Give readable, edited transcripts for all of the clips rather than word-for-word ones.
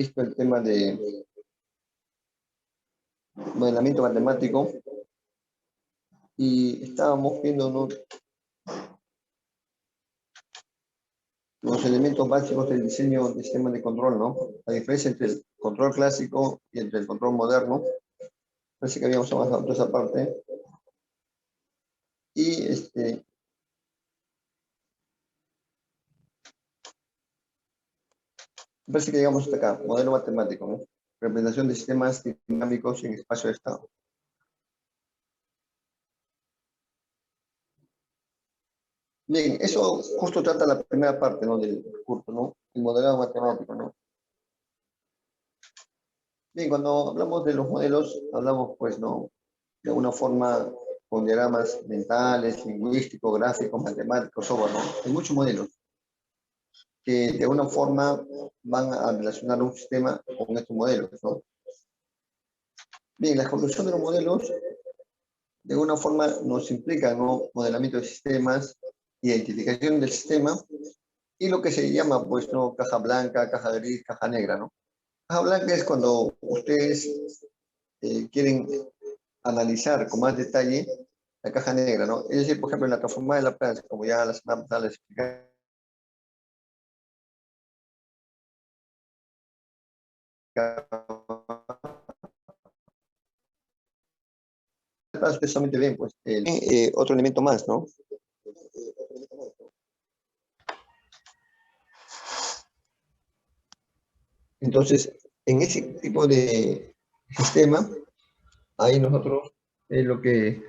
visto el tema de modelamiento matemático y estábamos viendo, ¿no?, los elementos básicos del diseño de sistemas de control, ¿no? La diferencia entre el control clásico y entre el control moderno. Parece que habíamos avanzado toda esa parte. Y parece que llegamos hasta acá, modelo matemático, ¿no? Representación de sistemas dinámicos en espacio de estado. Bien, eso justo trata la primera parte, ¿no?, del curso, ¿no? El modelado matemático, ¿no? Bien, cuando hablamos de los modelos, hablamos, pues, ¿no?, de alguna forma con diagramas mentales, lingüísticos, gráficos, matemáticos, software, ¿no? Hay muchos modelos que de alguna forma van a relacionar un sistema con estos modelos, ¿no? Bien, la evolución de los modelos de alguna forma nos implica, ¿no?, modelamiento de sistemas, identificación del sistema y lo que se llama, pues, ¿no?, caja blanca, caja gris, caja negra, ¿no? Caja blanca es cuando ustedes quieren analizar con más detalle la caja negra, ¿no? Es decir, por ejemplo, en la transformada de Laplace, como ya la semana pasada les expliqué, ustedes solamente ven, pues, otro elemento más, ¿no? Entonces, en ese tipo de sistema, ahí nosotros es lo que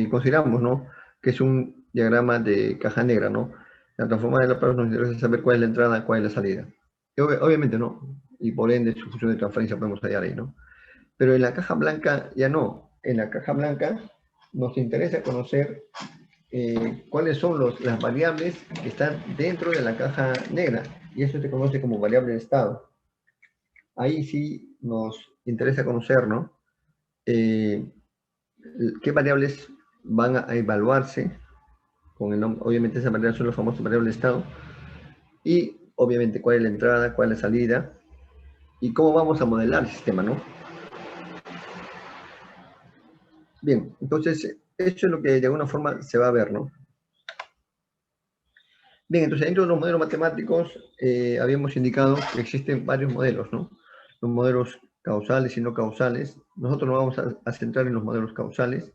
consideramos, ¿no?, que es un diagrama de caja negra, ¿no? La transformada de Laplace nos interesa saber cuál es la entrada, cuál es la salida. Y obviamente, ¿no? Y por ende, su función de transferencia podemos hallar ahí, ¿no? Pero en la caja blanca ya no. En la caja blanca nos interesa conocer cuáles son las variables que están dentro de la caja negra. Y eso se conoce como variable de estado. Ahí sí nos interesa conocer, ¿no?, qué variables van a evaluarse con el nombre. Obviamente esas variables son los famosos variables de estado. Y obviamente cuál es la entrada, cuál es la salida y cómo vamos a modelar el sistema, ¿no? Bien, entonces eso es lo que de alguna forma se va a ver, ¿no? Bien, entonces dentro de los modelos matemáticos habíamos indicado que existen varios modelos, ¿no? Los modelos causales y no causales. Nosotros nos vamos a centrar en los modelos causales.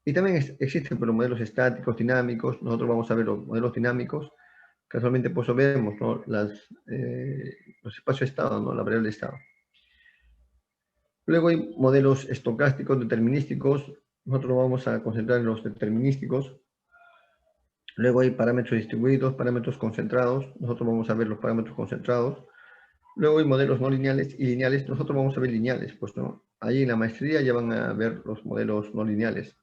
Y también existen los modelos estáticos, dinámicos. Nosotros vamos a ver los modelos dinámicos. Casualmente, pues vemos, ¿no?, los espacios de estado, ¿no?, la variable de estado. Luego hay modelos estocásticos, determinísticos. Nosotros vamos a concentrar en los determinísticos. Luego hay parámetros distribuidos, parámetros concentrados. Nosotros vamos a ver los parámetros concentrados. Luego hay modelos no lineales y lineales. Nosotros vamos a ver lineales, pues, ¿no? Ahí en la maestría ya van a ver los modelos no lineales.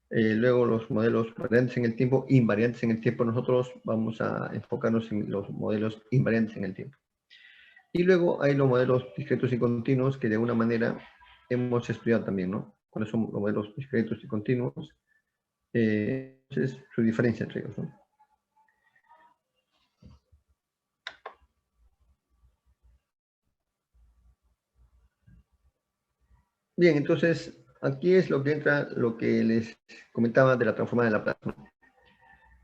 Luego los modelos variantes en el tiempo, invariantes en el tiempo. Nosotros vamos a enfocarnos en los modelos invariantes en el tiempo. Y luego hay los modelos discretos y continuos que de alguna manera hemos estudiado también, ¿no? ¿Cuáles son los modelos discretos y continuos? Entonces, su diferencia entre ellos, ¿no? Bien, entonces, aquí es lo que entra lo que les comentaba de la transformada de Laplace, ¿no?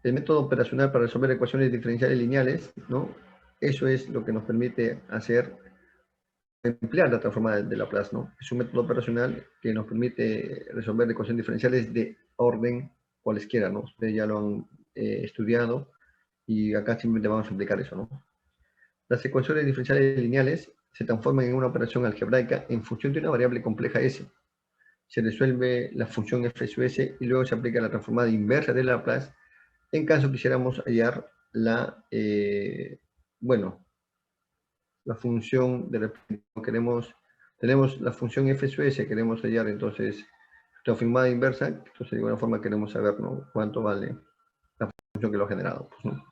El método operacional para resolver ecuaciones diferenciales lineales, ¿no? Eso es lo que nos permite emplear la transformada de Laplace, ¿no? Es un método operacional que nos permite resolver ecuaciones diferenciales de orden cualesquiera, ¿no? Ustedes ya lo han estudiado y acá simplemente vamos a aplicar eso, ¿no? Las ecuaciones diferenciales lineales se transforman en una operación algebraica en función de una variable compleja S. Se resuelve la función f sub s y luego se aplica la transformada inversa de Laplace en caso quisiéramos hallar la, la función de tenemos la función f sub s, queremos hallar entonces transformada inversa, entonces de alguna forma queremos saber, ¿no?, cuánto vale la función que lo ha generado, pues, ¿no?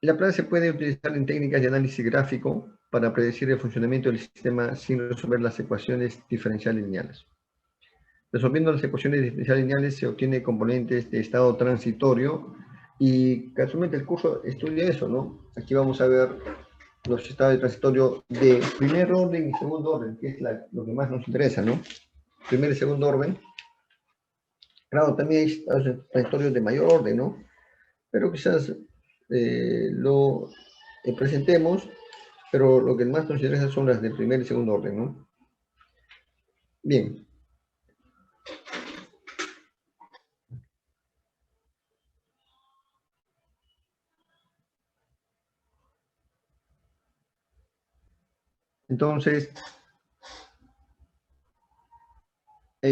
Laplace se puede utilizar en técnicas de análisis gráfico para predecir el funcionamiento del sistema sin resolver las ecuaciones diferenciales lineales. Resolviendo las ecuaciones diferenciales lineales se obtiene componentes de estado transitorio y casualmente el curso estudia eso, ¿no? Aquí vamos a ver los estados de transitorio de primer orden y segundo orden, que es lo que más nos interesa, ¿no? Primer y segundo orden. Claro, también hay estados transitorios de mayor orden, ¿no? Pero quizás lo presentemos, pero lo que más nos interesa son las de primer y segundo orden, ¿no? Bien. Entonces,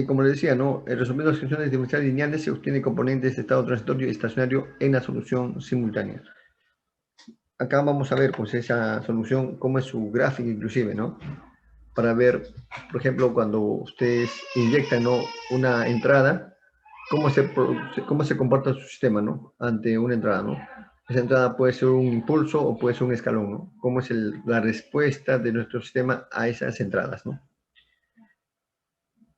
como les decía, ¿no? Resolviendo las funciones diferenciales lineales se obtiene componentes de estado transitorio y estacionario en la solución simultánea. Acá vamos a ver, pues, esa solución, cómo es su gráfico inclusive, ¿no? Para ver, por ejemplo, cuando ustedes inyectan, ¿no?, una entrada, cómo se comporta su sistema, ¿no?, ante una entrada, ¿no? Esa entrada puede ser un impulso o puede ser un escalón, ¿no? Cómo es la respuesta de nuestro sistema a esas entradas, ¿no?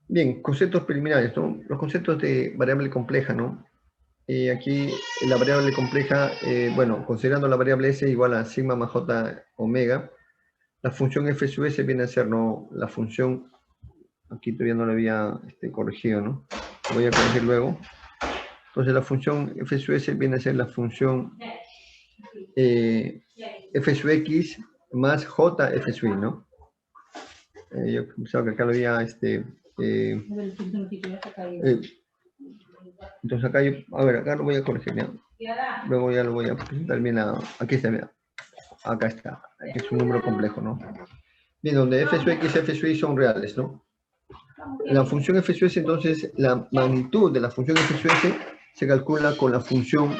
Bien, conceptos preliminares, ¿no? Los conceptos de variable compleja, ¿no? Aquí la variable compleja, bueno, considerando la variable s igual a sigma más j omega, la función f sub s viene a ser, ¿no?, la función, aquí todavía no lo había corregido, ¿no? Lo voy a corregir luego. Entonces la función f sub s viene a ser la función f sub x más j f sub y, ¿no? Yo pensaba que acá lo había, entonces acá yo, a ver, acá lo voy a corregir, ¿no? Luego ya lo voy a presentar bien, aquí está, mira. Acá está, que es un número complejo, ¿no? Bien, donde f sub x y f sub y son reales, ¿no? La función f sub s, entonces, la magnitud de la función f sub s se calcula con la función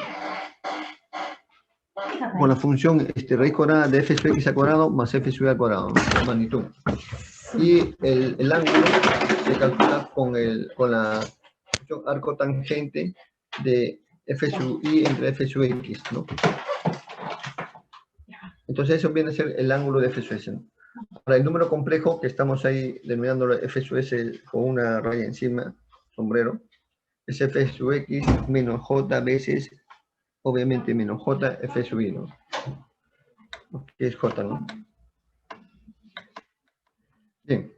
raíz cuadrada de f sub x al cuadrado más f sub y al cuadrado, ¿no? La magnitud. Y el ángulo se calcula con la función arco tangente de f sub y entre f sub x, ¿no? Entonces eso viene a ser el ángulo de f sub s, ¿no? Para el número complejo, que estamos ahí denominando f sub s con una raya encima, sombrero, es f sub x menos j veces, obviamente, menos j f sub y, ¿no? Que es j, ¿no? Bien.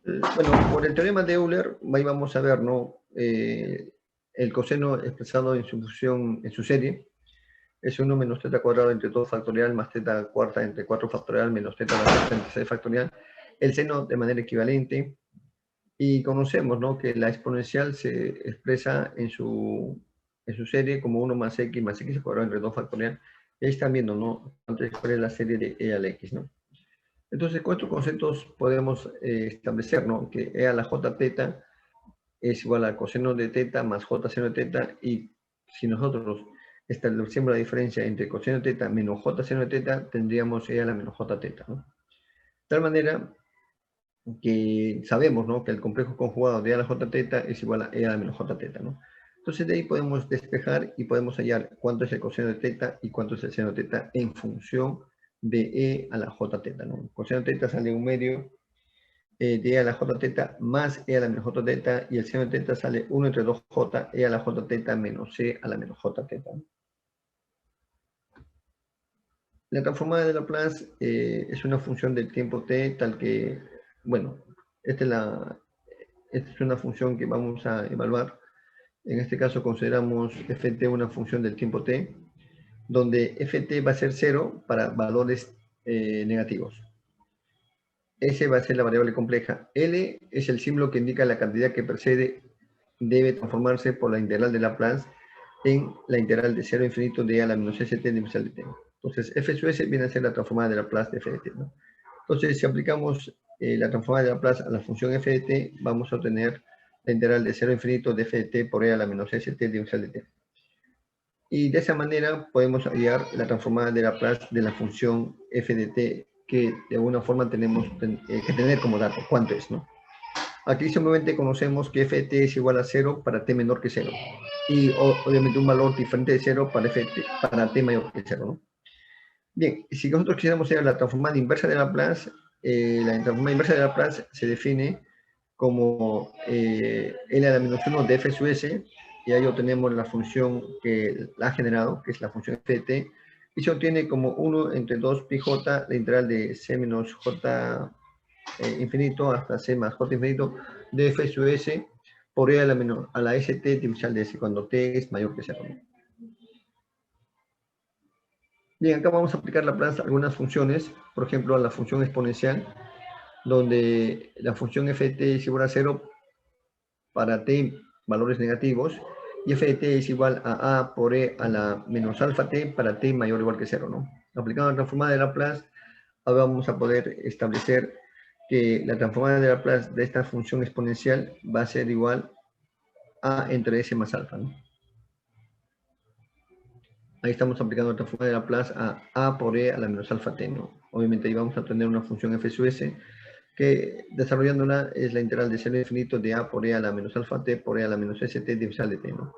Bueno, por el teorema de Euler, ahí vamos a ver, ¿no? El coseno expresado en su función, en su serie, es 1 menos θ cuadrado entre 2 factorial más θ cuarta entre 4 factorial menos θ a la sexta entre 6 factorial, el seno de manera equivalente, y conocemos, ¿no?, que la exponencial se expresa en su serie como 1 más x al cuadrado entre 2 factorial, y ahí están viendo, ¿no?, antes cuál es la serie de e a la x, ¿no? Entonces, con estos conceptos podemos establecer, ¿no?, que e a la j teta es igual al coseno de teta más j seno de teta, y si nosotros establecemos la diferencia entre coseno de teta menos j seno de teta, tendríamos e a la menos j teta, ¿no? De tal manera que sabemos, ¿no?, que el complejo conjugado de e a la j teta es igual a e a la menos j teta, ¿no? Entonces de ahí podemos despejar y podemos hallar cuánto es el coseno de teta y cuánto es el seno de teta en función de e a la j teta, ¿no? El coseno de teta sale 1/2 de e a la j teta más e a la menos j teta, y el seno de teta sale 1 entre 2j e a la j teta menos e a la menos j teta, ¿no? La transformada de Laplace es una función del tiempo t tal que, bueno, esta es una función que vamos a evaluar. En este caso consideramos ft una función del tiempo t, donde ft va a ser 0 para valores negativos. S va a ser la variable compleja. L es el símbolo que indica la cantidad que precede, debe transformarse por la integral de Laplace en la integral de 0 a infinito de a la menos st diferencial de t. Entonces, f sub s viene a ser la transformada de Laplace de f de t, ¿no? Entonces, si aplicamos la transformada de Laplace a la función f de t, vamos a obtener la integral de 0 a infinito de f de t por e a la menos st diferencial de t. Y de esa manera podemos hallar la transformada de Laplace de la función f de t, que de alguna forma tenemos que tener como dato, cuánto es, ¿no? Aquí simplemente conocemos que f de t es igual a 0 para t menor que 0. Y obviamente un valor diferente de 0 para, para t mayor que 0, ¿no? Bien, si nosotros quisiéramos hacer la transformada inversa de Laplace, la transformada inversa de Laplace se define como L a la menos 1 de f sub s, y ahí obtenemos la función que la ha generado, que es la función f de t, y se obtiene como 1 entre 2 pi j, la integral de c menos j infinito hasta c más j infinito de f sub s por e a la st diferencial de s cuando t es mayor que 0. Bien, acá vamos a aplicar Laplace a algunas funciones, por ejemplo a la función exponencial, donde la función f de t es igual a 0 para t valores negativos, y f de t es igual a por e a la menos alfa t para t mayor o igual que 0, ¿no? Aplicando la transformada de Laplace, ahora vamos a poder establecer que la transformada de Laplace de esta función exponencial va a ser igual a entre s más alfa, ¿no? Ahí estamos aplicando la transformada de Laplace a por e a la menos alfa t, ¿no? Obviamente ahí vamos a tener una función f sub s que desarrollándola es la integral de 0 infinito de a por e a la menos alfa t por e a la menos st diferencial de t, ¿no?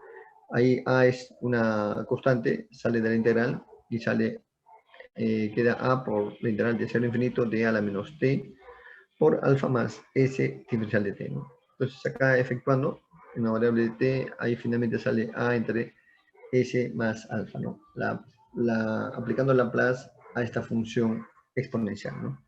Ahí a es una constante, sale de la integral y sale, queda a por la integral de 0 infinito de a la menos t por alfa más s diferencial de t, ¿no? Entonces acá efectuando en la variable de t, ahí finalmente sale a entre s más alfa, ¿no? Aplicando Laplace a esta función exponencial, ¿no?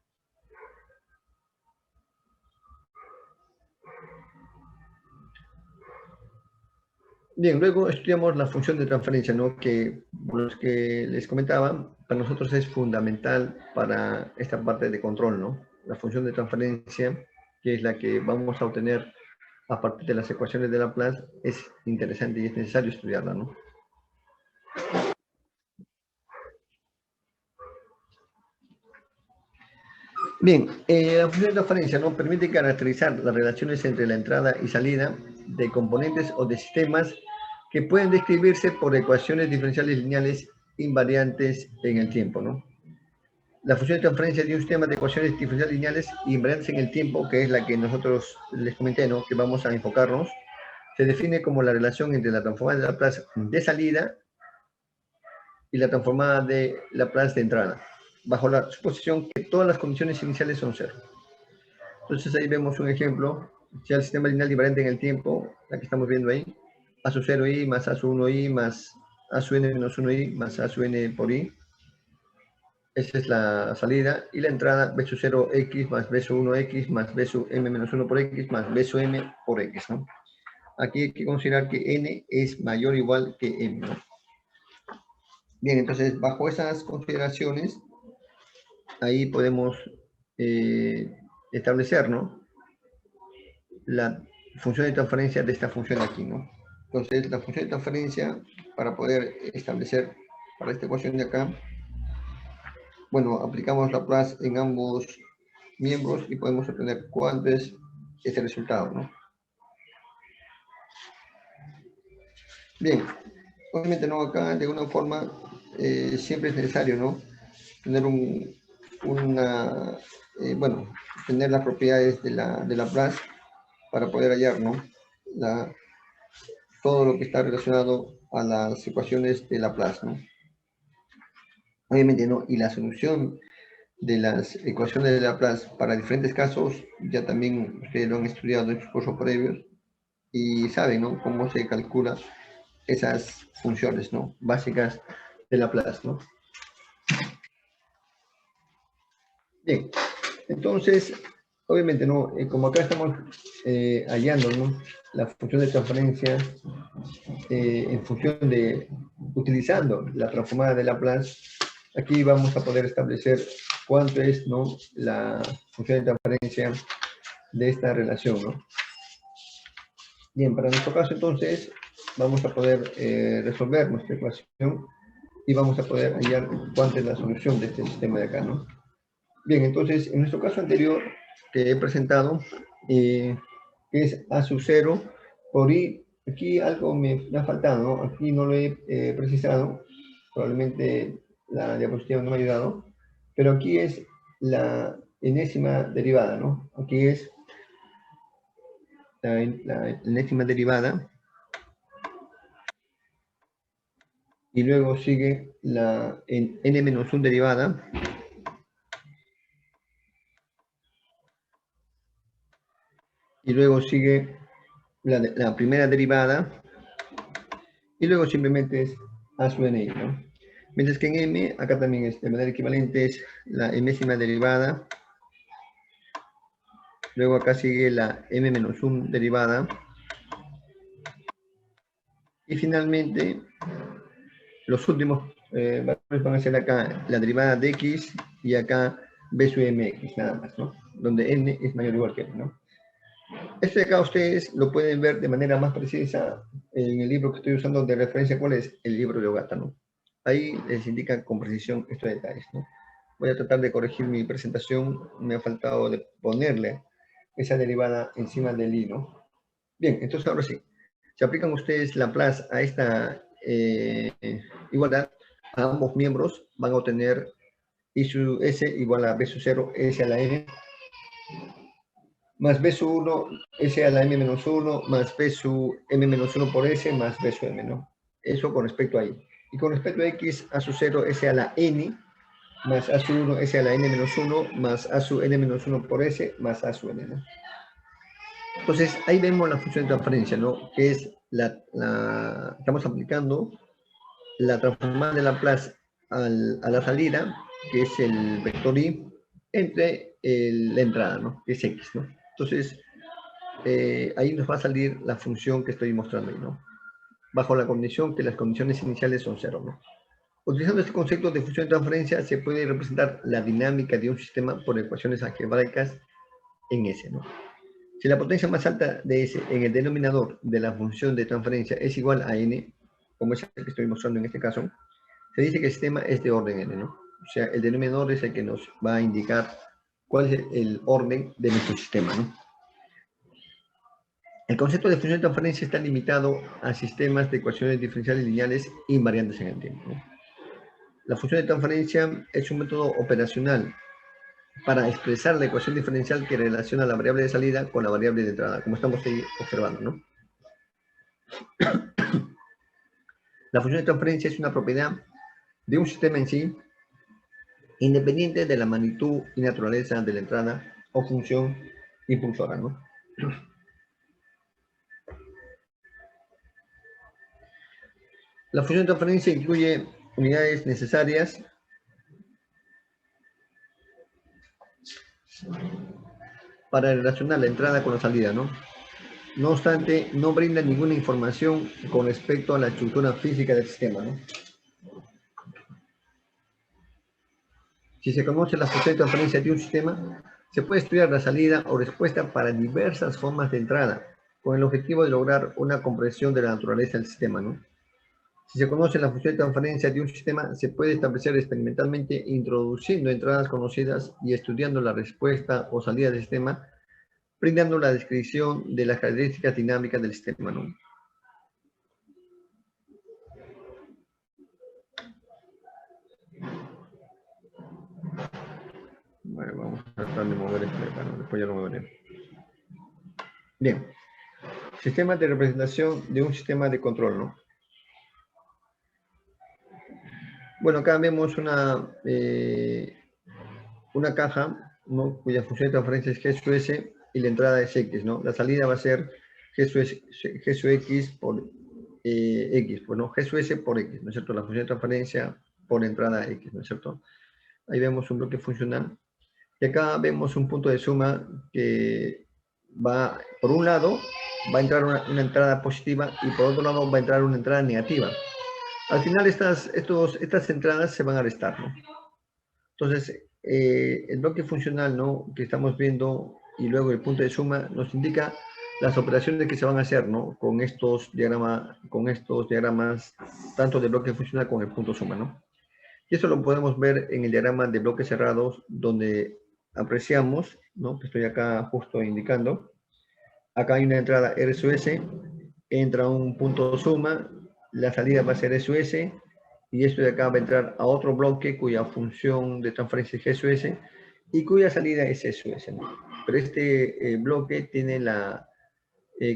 Bien, luego estudiamos la función de transferencia, ¿no? Que, por los que les comentaba, para nosotros es fundamental para esta parte de control, ¿no? La función de transferencia, que es la que vamos a obtener a partir de las ecuaciones de Laplace, es interesante y es necesario estudiarla, ¿no? Bien, la función de transferencia, ¿no? Permite caracterizar las relaciones entre la entrada y salida de componentes o de sistemas que pueden describirse por ecuaciones diferenciales lineales invariantes en el tiempo, ¿no? La función de transferencia de un sistema de ecuaciones diferenciales lineales invariantes en el tiempo, que es la que nosotros les comenté, ¿no? Que vamos a enfocarnos, se define como la relación entre la transformada de Laplace de salida y la transformada de Laplace de entrada, bajo la suposición que todas las condiciones iniciales son cero. Entonces ahí vemos un ejemplo, si el sistema lineal invariante en el tiempo, la que estamos viendo ahí, a sub 0i más a sub 1i más a sub n menos 1i más a sub n por i. Esa es la salida. Y la entrada, b sub 0x más b sub 1x más b sub m menos 1 por x más b sub m por x, ¿no? Aquí hay que considerar que n es mayor o igual que m, ¿no? Bien, entonces bajo esas consideraciones, ahí podemos establecer, ¿no? La función de transferencia de esta función de aquí, ¿no? Entonces, la función de transferencia, para poder establecer para esta ecuación de acá, bueno, aplicamos Laplace en ambos miembros y podemos obtener cuál es este resultado, ¿no? Bien, obviamente, ¿no? Acá, de alguna forma, siempre es necesario, ¿no? Tener bueno, tener las propiedades de Laplace para poder hallar, ¿no? Todo lo que está relacionado a las ecuaciones de Laplace, ¿no? Obviamente, ¿no? Y la solución de las ecuaciones de Laplace para diferentes casos, ya también ustedes lo han estudiado en sus cursos previos y saben, ¿no? Cómo se calcula esas funciones, ¿no? Básicas de Laplace, ¿no? Bien, entonces, obviamente, ¿no? Como acá estamos hallando, ¿no? La función de transferencia en función de, utilizando la transformada de Laplace, aquí vamos a poder establecer cuánto es, ¿no? La función de transferencia de esta relación, ¿no? Bien, para nuestro caso, entonces, vamos a poder resolver nuestra ecuación y vamos a poder hallar cuánto es la solución de este sistema de acá, ¿no? Bien, entonces, en nuestro caso anterior que he presentado, que es a sub 0 por i, aquí algo me ha faltado, ¿no? Aquí no lo he precisado, probablemente la diapositiva no me ha ayudado, pero aquí es la enésima derivada, ¿no? Aquí es la enésima derivada y luego sigue la n-1 derivada y luego sigue la primera derivada y luego simplemente es a sub n, ¿no? Mientras que en M, acá también es de manera equivalente, es la enésima derivada. Luego acá sigue la m-1 derivada. Y finalmente, los últimos valores van a ser acá la derivada de x y acá b sub mx, nada más, ¿no? Donde n es mayor o igual que n, ¿no? Esto de acá ustedes lo pueden ver de manera más precisa en el libro que estoy usando de referencia. ¿Cuál es? El libro de Ogata, ¿no? Ahí les indica con precisión estos detalles, ¿no? Voy a tratar de corregir mi presentación. Me ha faltado de ponerle esa derivada encima del i, ¿no? Bien, entonces ahora sí. Si aplican ustedes Laplace a esta igualdad, a ambos miembros van a obtener i sub s igual a b sub 0 s a la n más b sub 1 s a la m menos 1 más b sub m menos 1 por s más b sub m, ¿no? Eso con respecto a i. Y con respecto a x, a sub 0 s a la n más a sub 1 s a la n menos 1 más a sub n menos 1 por s más a sub n, ¿no? Entonces, ahí vemos la función de transferencia, ¿no? Que es estamos aplicando la transformada de Laplace a la salida, que es el vector i, entre la entrada, ¿no? Que es x, ¿no? Entonces, ahí nos va a salir la función que estoy mostrando ahí, ¿no? Bajo la condición que las condiciones iniciales son cero, ¿no? Utilizando este concepto de función de transferencia, se puede representar la dinámica de un sistema por ecuaciones algebraicas en S, ¿no? Si la potencia más alta de S en el denominador de la función de transferencia es igual a n, como es el que estoy mostrando en este caso, se dice que el sistema es de orden n, ¿no? O sea, el denominador es el que nos va a indicar cuál es el orden de nuestro sistema, ¿no? El concepto de función de transferencia está limitado a sistemas de ecuaciones diferenciales lineales invariantes en el tiempo, ¿no? La función de transferencia es un método operacional para expresar la ecuación diferencial que relaciona la variable de salida con la variable de entrada, como estamos ahí observando, ¿no? La función de transferencia es una propiedad de un sistema en sí, independiente de la magnitud y naturaleza de la entrada o función impulsora, ¿no? La función de transferencia incluye unidades necesarias para relacionar la entrada con la salida, ¿no? No obstante, no brinda ninguna información con respecto a la estructura física del sistema, ¿no? Si se conoce la función de transferencia de un sistema, se puede estudiar la salida o respuesta para diversas formas de entrada, con el objetivo de lograr una comprensión de la naturaleza del sistema, ¿no? Si se conoce la función de transferencia de un sistema, se puede establecer experimentalmente introduciendo entradas conocidas y estudiando la respuesta o salida del sistema, brindando la descripción de las características dinámicas del sistema, ¿no? Bueno, vamos a tratar de mover este, bueno, después ya lo moveré. Bien, sistema de representación de un sistema de control, ¿no? Bueno, acá vemos una caja, ¿no? Cuya función de transferencia es G sub S y la entrada es X, ¿no? La salida va a ser G sub X por X, pues, ¿no? G sub S por X, ¿no es cierto? La función de transferencia por entrada X, ¿no es cierto? Ahí vemos un bloque funcional. Y acá vemos un punto de suma que va, por un lado, va a entrar una entrada positiva y por otro lado va a entrar una entrada negativa. Al final estas entradas se van a restar, ¿no? Entonces, el bloque funcional, ¿no? Que estamos viendo y luego el punto de suma nos indica las operaciones que se van a hacer, ¿no? Con estos diagramas, tanto de bloque funcional con el punto suma, ¿no? Y eso lo podemos ver en el diagrama de bloques cerrados, donde apreciamos, ¿no? Que estoy acá justo indicando. Acá hay una entrada R sub S, entra un punto suma, la salida va a ser S sub S, y esto de acá va a entrar a otro bloque cuya función de transferencia es G sub S, y cuya salida es S sub S, ¿no? Pero este bloque tiene la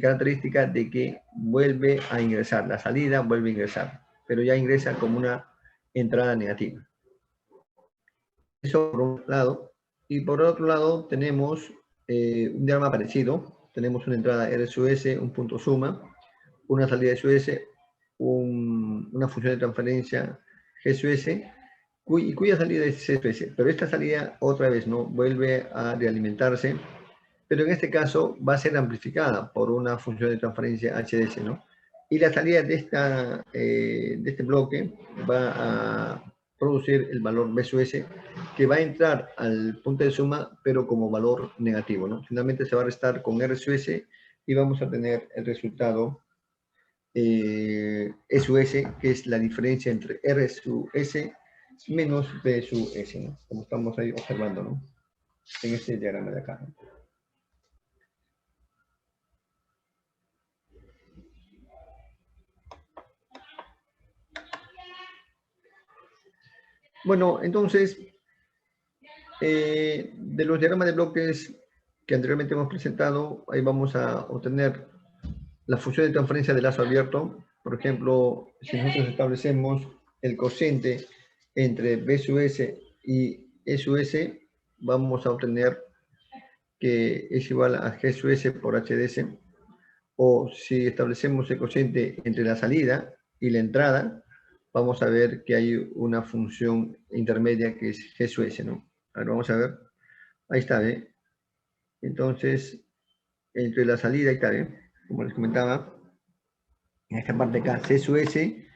característica de que vuelve a ingresar, la salida vuelve a ingresar, pero ya ingresa como una entrada negativa. Eso por un lado. Y por otro lado tenemos un diagrama parecido. Tenemos una entrada R sub S, un punto suma, una salida de sub S, una función de transferencia GSUS, y cuya salida es CSUS. Pero esta salida, otra vez, ¿no? Vuelve a realimentarse, pero en este caso va a ser amplificada por una función de transferencia HDS, ¿no? Y la salida de este bloque va a producir el valor BSUS, que va a entrar al punto de suma, pero como valor negativo, ¿no? Finalmente se va a restar con RSUS y vamos a tener el resultado SUS, que es la diferencia entre RSUS menos BSUS, ¿no? Como estamos ahí observando, ¿no? En este diagrama de acá, ¿no? Bueno, entonces, de los diagramas de bloques que anteriormente hemos presentado, ahí vamos a obtener la función de transferencia de lazo abierto. Por ejemplo, si nosotros establecemos el cociente entre BSUS y SUS, vamos a obtener que es igual a GSUS por HDS. O si establecemos el cociente entre la salida y la entrada, vamos a ver que hay una función intermedia que es GSUS, ¿no? A ver, vamos a ver. Ahí está, ¿eh? Entonces, entre la salida, ahí está, ¿eh? Como les comentaba, en esta parte acá, CSUS y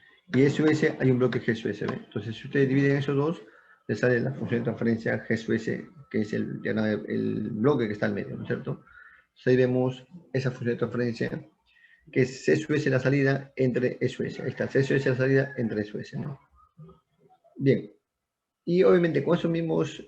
SUS, hay un bloque GSUS, ¿ve? Entonces, si ustedes dividen esos dos, les sale la función de transferencia GSUS, que es el bloque que está al medio, ¿no es cierto? Entonces, ahí vemos esa función de transferencia, que es CSUS la salida entre SUS. Ahí está, CSUS la salida entre SUS, ¿no? Bien. Y obviamente con esos mismos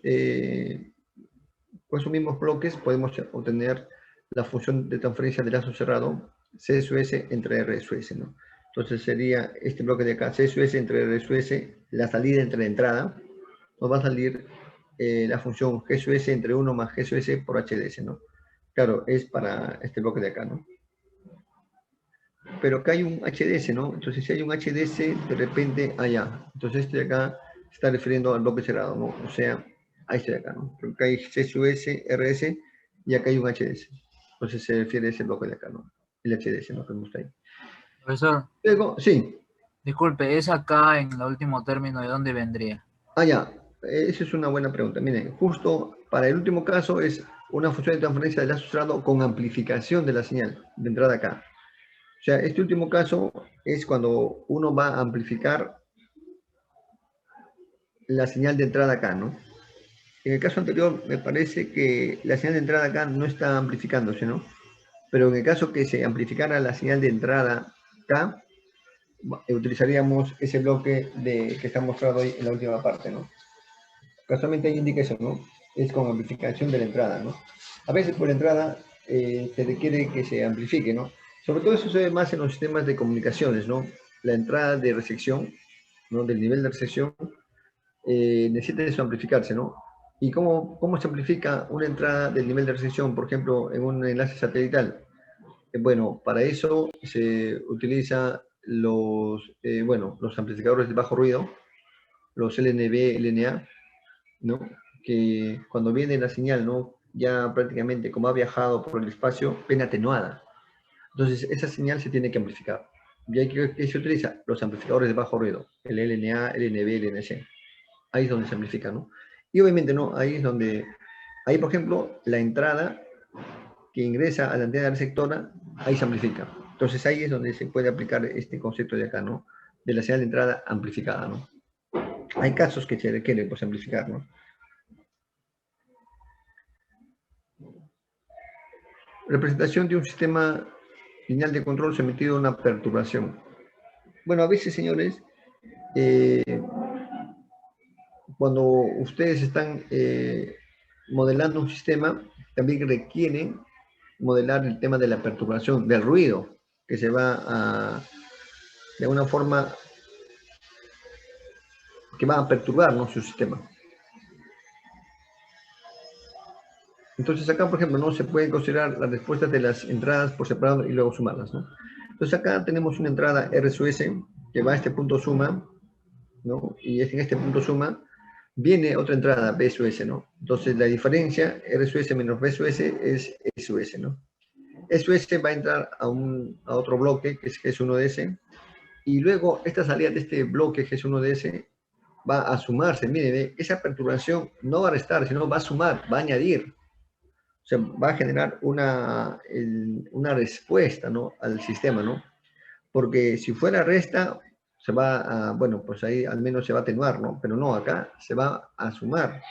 bloques podemos obtener la función de transferencia de lazo cerrado CSUS entre RSUS, ¿no? Entonces sería este bloque de acá, CSUS entre RSUS, la salida entre la entrada, nos va a salir la función GSUS entre 1 más GSUS por HDS, ¿no? Claro, es para este bloque de acá, ¿no? Pero acá hay un HDS, ¿no? Entonces si hay un HDS, de repente allá. Entonces este de acá se está refiriendo al bloque cerrado, ¿no? O sea, a este de acá, ¿no? Porque acá hay CSUS, RS y acá hay un HDS. Entonces se refiere a ese bloque de acá, ¿no? El HDS, ¿no? Que está ahí. Profesor, Luego, sí. disculpe, ¿es acá en el último término de dónde vendría? Allá. Esa es una buena pregunta. Miren, justo para el último caso es una función de transferencia de lazo cerrado con amplificación de la señal de entrada acá. O sea, este último caso es cuando uno va a amplificar la señal de entrada acá, ¿no? En el caso anterior me parece que la señal de entrada acá no está amplificándose, ¿no? Pero en el caso que se amplificara la señal de entrada acá, utilizaríamos ese bloque que está mostrado ahí en la última parte, ¿no? Casualmente ahí indica eso, ¿no? Es con amplificación de la entrada, ¿no? A veces por entrada se requiere que se amplifique, ¿no? Sobre todo eso se ve más en los sistemas de comunicaciones, ¿no? La entrada de recepción, ¿no? Del nivel de recepción necesita eso amplificarse, ¿no? ¿Y cómo se amplifica una entrada del nivel de recepción, por ejemplo, en un enlace satelital? Bueno, para eso se utiliza los amplificadores de bajo ruido, los LNB, LNA, ¿no? Que cuando viene la señal, ¿no? Ya prácticamente como ha viajado por el espacio, viene atenuada. Entonces, esa señal se tiene que amplificar. ¿Y ahí qué se utiliza? Los amplificadores de bajo ruido, el LNA, LNB, LNC. Ahí es donde se amplifica, ¿no? Y obviamente, ¿no? Ahí por ejemplo, la entrada que ingresa a la antena receptora, ahí se amplifica. Entonces ahí es donde se puede aplicar este concepto de acá, ¿no? De la señal de entrada amplificada, ¿no? Hay casos que se requieren, pues, amplificar, ¿no? Representación de un sistema lineal de control sometido a una perturbación. Bueno, a veces, señores, cuando ustedes están modelando un sistema, también requieren modelar el tema de la perturbación, del ruido, que se va de una forma, que va a perturbar, ¿no?, su sistema. Entonces acá, por ejemplo, no se pueden considerar las respuestas de las entradas por separado y luego sumarlas, ¿no? Entonces acá tenemos una entrada RSUS que va a este punto suma, ¿no? Y en este punto suma viene otra entrada BSUS, ¿no? Entonces la diferencia RSUS menos BSUS es SUS, ¿no? SUS va a entrar a otro bloque que es G1DS, y luego esta salida de este bloque G1DS va a sumarse. Mire, ve, esa perturbación no va a restar, sino va a sumar, va a añadir. O sea, va a generar una respuesta, ¿no?, al sistema, ¿no? Porque si fuera resta, se va a, bueno, pues ahí al menos se va a atenuar, ¿no? Pero no, acá se va a sumar.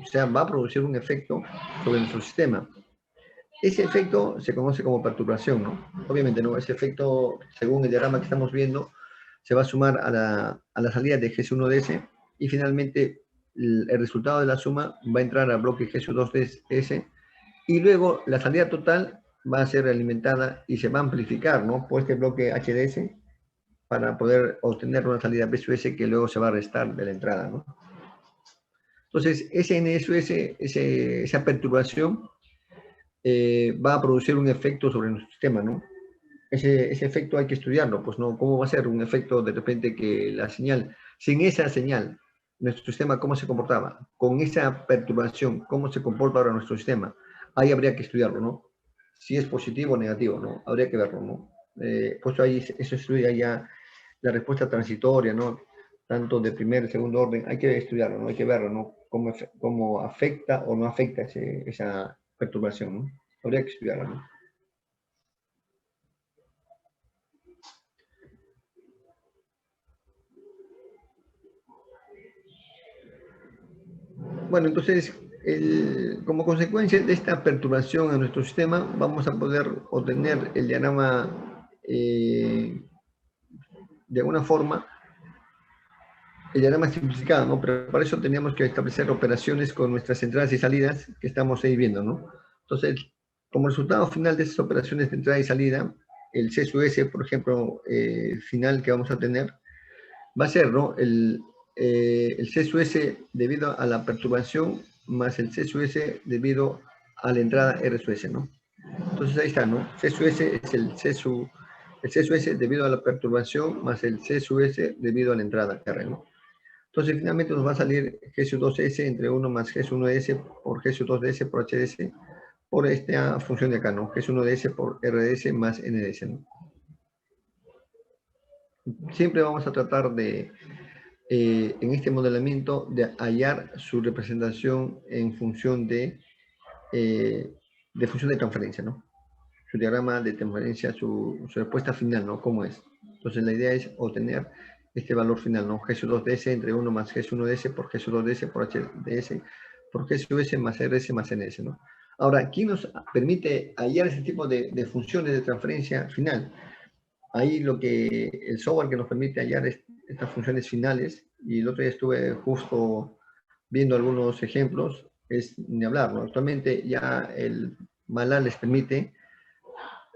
O sea, va a producir un efecto sobre nuestro sistema. Ese efecto se conoce como perturbación, ¿no? Obviamente, ¿no? Ese efecto, según el diagrama que estamos viendo, se va a sumar a la salida de GS1DS y finalmente el resultado de la suma va a entrar al bloque GS2DS y luego la salida total va a ser alimentada y se va a amplificar, ¿no?, por este bloque HDS para poder obtener una salida BSUS que luego se va a restar de la entrada, ¿no? Entonces, ese NSUS, esa perturbación, va a producir un efecto sobre nuestro sistema, ¿no? Ese efecto hay que estudiarlo, pues no, ¿cómo va a ser un efecto de repente que la señal, sin esa señal, nuestro sistema cómo se comportaba? Con esa perturbación, ¿cómo se comporta ahora nuestro sistema? Ahí habría que estudiarlo, ¿no? Si es positivo o negativo, ¿no? Habría que verlo, ¿no? Pues ahí eso estudia ya la respuesta transitoria, ¿no? Tanto de primer y segundo orden, hay que estudiarlo, ¿no? Hay que verlo, ¿no? Cómo afecta o no afecta esa perturbación, ¿no? Habría que estudiarlo, ¿no? Bueno, entonces, como consecuencia de esta perturbación a nuestro sistema, vamos a poder obtener el diagrama de alguna forma, el diagrama simplificado, ¿no? Pero para eso teníamos que establecer operaciones con nuestras entradas y salidas que estamos ahí viendo, ¿no? Entonces, como resultado final de esas operaciones de entrada y salida, el CSUS, por ejemplo, final que vamos a tener, va a ser, ¿no?, el CSUS debido a la perturbación más el CSUS debido a la entrada RSUS, ¿no? Entonces ahí está, ¿no? CSUS es el CSUS debido a la perturbación más el CSUS debido a la entrada R, ¿no? Entonces finalmente nos va a salir GSU2S entre 1 más GS1DS por GSU2DS por HDS por esta función de acá, ¿no? GS1DS por RDS más NDS, ¿no? Siempre vamos a tratar de en este modelamiento de hallar su representación en función función de transferencia, ¿no? Su diagrama de transferencia, su respuesta final, ¿no? ¿Cómo es? Entonces la idea es obtener este valor final, ¿no? GSU2DS entre 1 más GS1DS por GSU2DS por HDS por GSUS más RS más NS, ¿no? Ahora, ¿quién nos permite hallar ese tipo de funciones de transferencia final? Ahí el software que nos permite hallar estas funciones finales, y el otro día estuve justo viendo algunos ejemplos, es ni hablar, ¿no? Actualmente ya el MATLAB les permite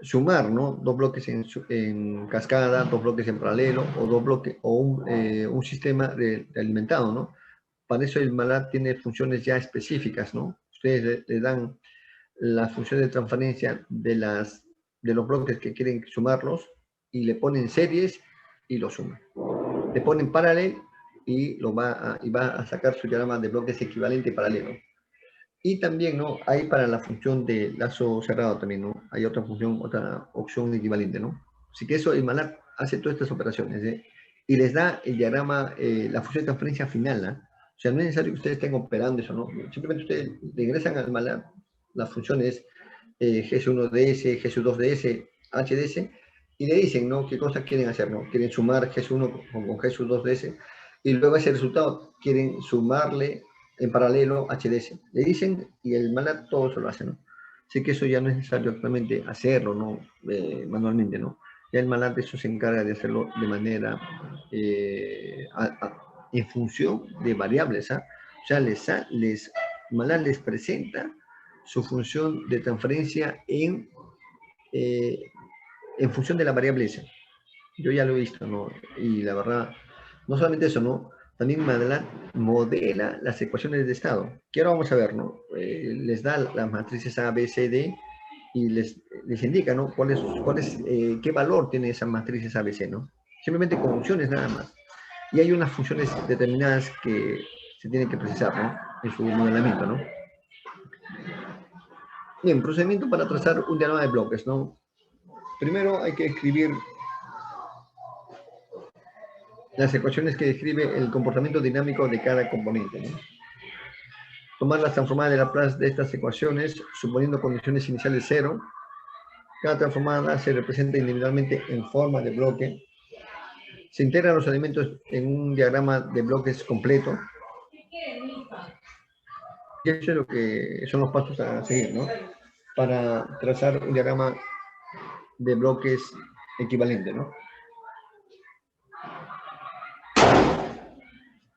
sumar, ¿no?, dos bloques en cascada, dos bloques en paralelo, o dos bloques, o un sistema de alimentado, ¿no? Para eso el MATLAB tiene funciones ya específicas, ¿no? Ustedes le dan las funciones de transferencia de los bloques que quieren sumarlos y le ponen series y lo suman. Le ponen paralelo y va a sacar su diagrama de bloques equivalente paralelo. Y también, ¿no?, hay para la función de lazo cerrado también, ¿no? Hay otra función, otra opción equivalente, ¿no? Así que eso, el MATLAB hace todas estas operaciones, ¿eh? Y les da el diagrama, la función de transferencia final, ¿no? O sea, no es necesario que ustedes estén operando eso, ¿no? Simplemente ustedes le ingresan al MATLAB las funciones GS1DS, GS2DS, HDS, y le dicen, ¿no?, qué cosas quieren hacer, ¿no? Quieren sumar GS1 con GS2DS, y luego ese resultado quieren sumarle en paralelo HDS. Le dicen y el MATLAB todo eso lo hace, ¿no? Así que eso ya no es necesario actualmente hacerlo, ¿no? Manualmente, ¿no? Ya el MATLAB eso se encarga de hacerlo de manera en función de variables, ¿ah? O sea, MATLAB les presenta su función de transferencia en función de la variable S. Yo ya lo he visto, ¿no? Y la verdad, no solamente eso, ¿no? También MATLAB modela las ecuaciones de estado, que ahora vamos a ver, ¿no? Les da las matrices A, B, C, D y les indica, ¿no?, qué valor tiene esas matrices A, B, C, ¿no? Simplemente con funciones nada más. Y hay unas funciones determinadas que se tienen que precisar, ¿no?, en su modelamiento, ¿no? Bien, procedimiento para trazar un diagrama de bloques, ¿no? Primero hay que escribir las ecuaciones que describe el comportamiento dinámico de cada componente, ¿no? Tomar las transformadas de Laplace de estas ecuaciones, suponiendo condiciones iniciales cero. Cada transformada se representa individualmente en forma de bloque. Se integran los elementos en un diagrama de bloques completo. Y eso es lo que son los pasos a seguir, ¿no? Para trazar un diagrama de bloques equivalente, ¿no?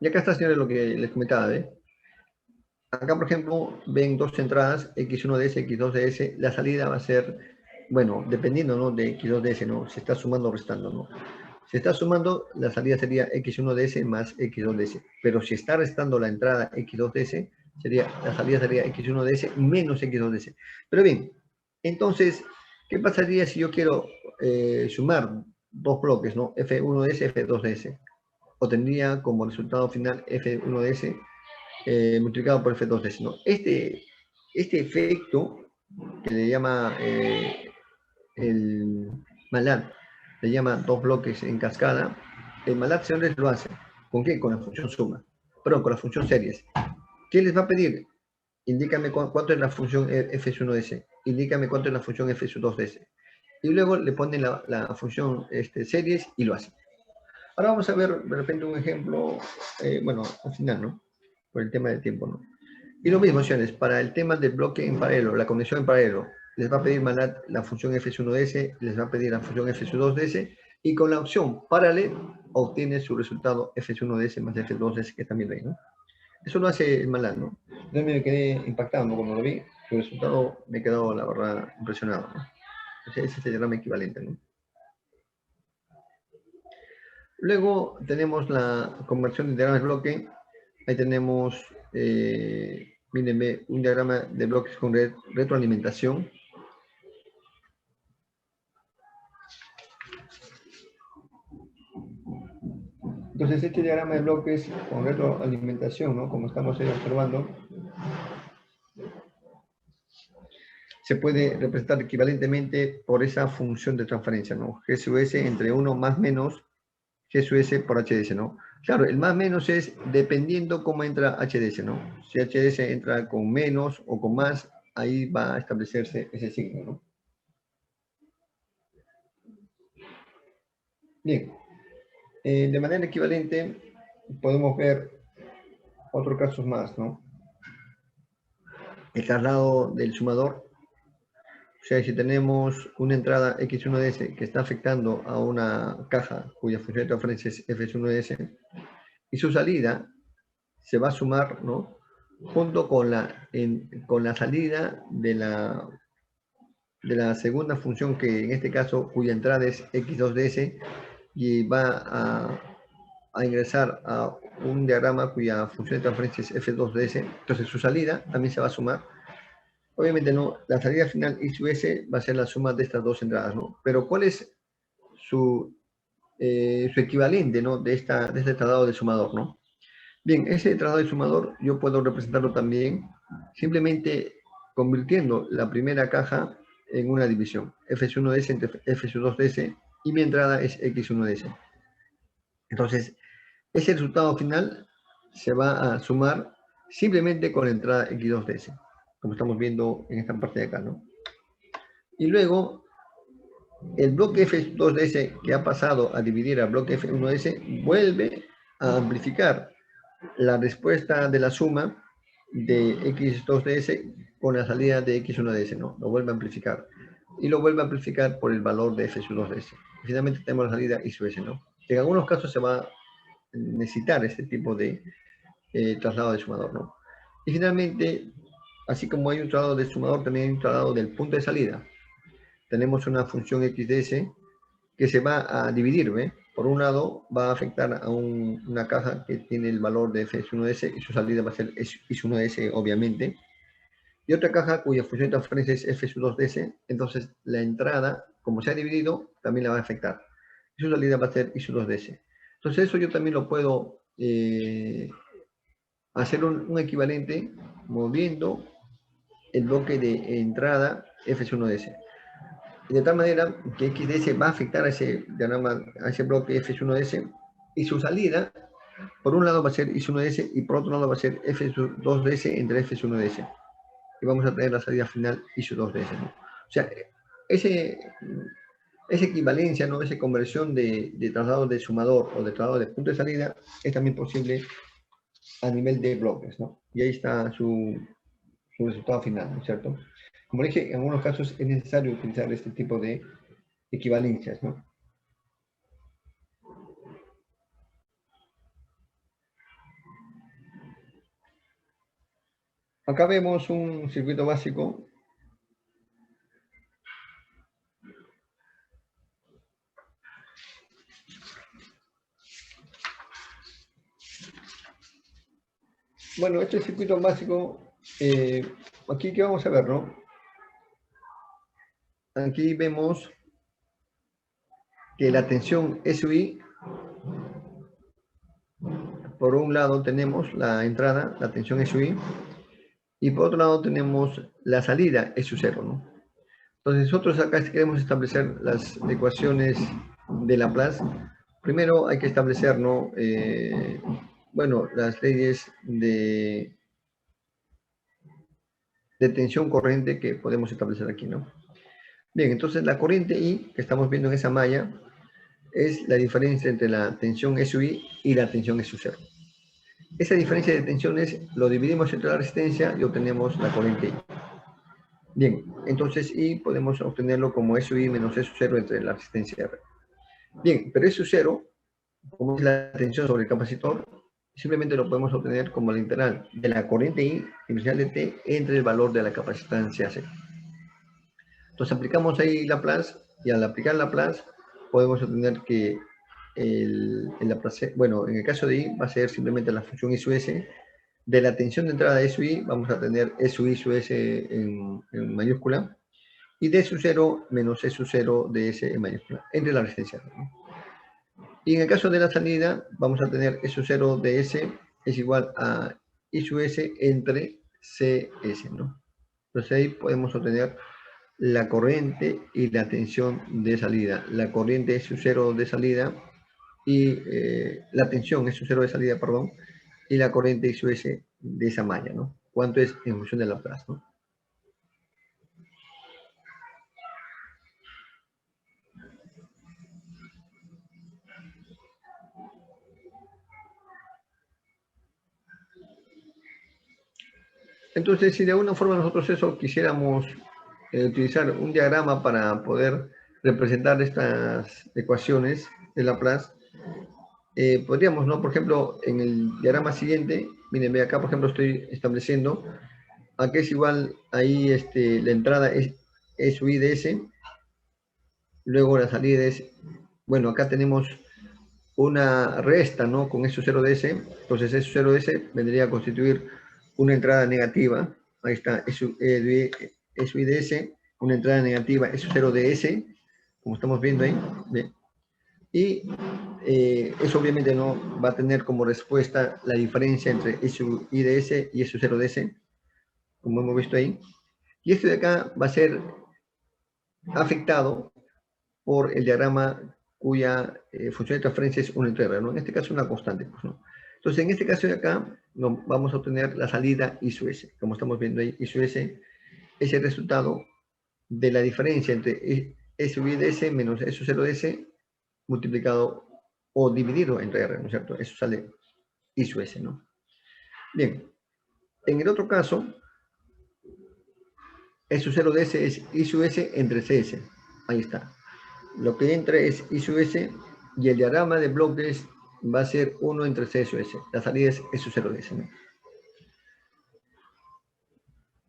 Y acá está, señores, lo que les comentaba, ¿eh? Acá, por ejemplo, ven dos entradas, X1 de S, X2 de S. La salida va a ser, bueno, dependiendo, ¿no? De X2 de S, ¿no? Si está sumando o restando, ¿no? Si está sumando, la salida sería X1 de S más X2 de S. Pero si está restando la entrada X2 de S, la salida sería X1 de S menos X2 de S. Pero bien, entonces, ¿qué pasaría si yo quiero sumar dos bloques, ¿no? F1 de S, F2 de S. Obtendría como resultado final F1 de S multiplicado por F2 de S, ¿no? Este efecto que le llama el MATLAB, le llama dos bloques en cascada, el MATLAB señores lo hace. ¿Con qué? Con la función suma. Perdón, con la función series. ¿Qué les va a pedir? Indícame cuánto es la función F1 de S. Indícame cuánto es la función F2 de S. Y luego le ponen la función series y lo hace. Ahora vamos a ver de repente un ejemplo, bueno, al final, ¿no? Por el tema del tiempo, ¿no? Y lo mismo, señores, para el tema del bloque en paralelo, la conexión en paralelo, les va a pedir MATLAB la función F1 de S, les va a pedir la función F2 de S, y con la opción paralelo obtiene su resultado F1 de S más F2 de S, que también ven, ¿no? Eso lo hace el MATLAB, ¿no? Yo me quedé impactado, ¿no? Cuando lo vi, el resultado me quedó, la verdad, impresionado, ¿no? Ese es el diagrama equivalente, ¿no? Luego tenemos la conversión de diagramas de bloque. Ahí tenemos, mírenme, un diagrama de bloques con retroalimentación. Entonces, este diagrama de bloques con retroalimentación, ¿no? Como estamos ahí observando, se puede representar equivalentemente por esa función de transferencia, ¿no? G sub S entre 1 más menos G sub S por HDS, ¿no? Claro, el más menos es dependiendo cómo entra HDS, ¿no? Si HDS entra con menos o con más, ahí va a establecerse ese signo, ¿no? Bien, de manera equivalente podemos ver otros casos más, ¿no? El traslado del sumador. O sea, si tenemos una entrada X1 de S que está afectando a una caja cuya función de transferencia es F1 de S, y su salida se va a sumar, ¿no? Junto con la salida de la segunda función, que en este caso cuya entrada es X2 de S, y va a ingresar a un diagrama cuya función de transferencia es F2 de S. Entonces su salida también se va a sumar. Obviamente no, la salida final I sub S va a ser la suma de estas dos entradas, ¿no? Pero ¿cuál es su equivalente, ¿no? De este tratado de sumador, ¿no? Bien, ese tratado de sumador yo puedo representarlo también simplemente convirtiendo la primera caja en una división. F1 de S entre F2 de S, y mi entrada es X1 de S. Entonces, ese resultado final se va a sumar simplemente con la entrada X2 de S, como estamos viendo en esta parte de acá, ¿no? Y luego, el bloque F2 de S que ha pasado a dividir al bloque F1 de S vuelve a amplificar la respuesta de la suma de X2 de S con la salida de X1 de S, ¿no? Lo vuelve a amplificar. Y lo vuelve a amplificar por el valor de F2 de S. Y finalmente tenemos la salida I sub S, ¿no? En algunos casos se va a necesitar este tipo de traslado de sumador, ¿no? Y finalmente, así como hay un traslado de sumador, también hay un traslado del punto de salida. Tenemos una función X de S que se va a dividir, ¿ve? Por un lado, va a afectar a una caja que tiene el valor de F1 de S y su salida va a ser I1 de S, obviamente. Y otra caja cuya función de transferencia es F2 de S, entonces la entrada, como se ha dividido, también la va a afectar. Y su salida va a ser I2 de S. Entonces eso yo también lo puedo hacer un equivalente moviendo el bloque de entrada F1 de S. De tal manera que X de S va a afectar a ese diagrama, a ese bloque F1 de S, y su salida, por un lado va a ser I1DS y por otro lado va a ser F2DS entre F1DS. Y vamos a tener la salida final I2DS, ¿no? O sea, esa equivalencia, ¿no? Esa conversión de traslado de sumador o de traslado de punto de salida es también posible a nivel de bloques, ¿no? Y ahí está su resultado final, ¿no es cierto? Como dije, en algunos casos es necesario utilizar este tipo de equivalencias, ¿no? Acá vemos un circuito básico. Bueno, este circuito básico, aquí que vamos a ver, ¿no? Aquí vemos que la tensión SUI, por un lado tenemos la entrada, la tensión SUI, y por otro lado tenemos la salida SU0, ¿no? Entonces nosotros acá si queremos establecer las ecuaciones de Laplace, primero hay que establecer, ¿no? Bueno, las leyes de tensión corriente que podemos establecer aquí, ¿no? Bien, entonces la corriente I que estamos viendo en esa malla es la diferencia entre la tensión SUI y la tensión SU0. Esa diferencia de tensiones lo dividimos entre la resistencia y obtenemos la corriente I. Bien, entonces I podemos obtenerlo como SUI menos SU0 entre la resistencia R. Bien, pero SU0, como es la tensión sobre el capacitor, simplemente lo podemos obtener como la integral de la corriente I inicial de T entre el valor de la capacitancia C. Entonces aplicamos ahí Laplace y al aplicar Laplace podemos obtener que el Laplace, bueno, en el caso de I va a ser simplemente la función I sub S. De la tensión de entrada de SUI vamos a tener SUI sub S en mayúscula y D sub 0 menos E sub 0 de S en mayúscula entre la resistencia, ¿no? Y en el caso de la salida vamos a tener E sub 0 de S es igual a I sub S entre CS, ¿no? Entonces ahí podemos obtener la corriente y la tensión de salida. La corriente es su cero de salida y la tensión es su cero de salida, perdón, y la corriente es su S de esa malla, ¿no? ¿Cuánto es en función de Laplace, ¿no? Entonces, si de alguna forma nosotros eso quisiéramos utilizar un diagrama para poder representar estas ecuaciones de Laplace, podríamos, ¿no? Por ejemplo, en el diagrama siguiente, miren, ve acá, por ejemplo, estoy estableciendo, aquí es igual, ahí la entrada es U I de S, luego la salida es, bueno, acá tenemos una resta, ¿no? Con S 0 de S, entonces S 0 de S vendría a constituir una entrada negativa, ahí está, S U I de S, una entrada negativa S 0 de S, como estamos viendo ahí, ¿ve? Y eso obviamente no va a tener como respuesta la diferencia entre SUI de S y S0 de S, como hemos visto ahí. Y esto de acá va a ser afectado por el diagrama cuya función de transferencia es 1 entre R, ¿no? En este caso una constante, pues, ¿no? Entonces, en este caso de acá, no, vamos a obtener la salida I sub S. Como estamos viendo ahí, I sub S es el resultado de la diferencia entre SUI de S menos S0 de S multiplicado o dividido entre R, ¿no es cierto? Eso sale I sub S, ¿no? Bien, en el otro caso, E sub 0 de S es I sub S entre CS. Ahí está. Lo que entra es I sub S y el diagrama de bloques va a ser 1 entre C sub S. La salida es E sub 0 de S, ¿no?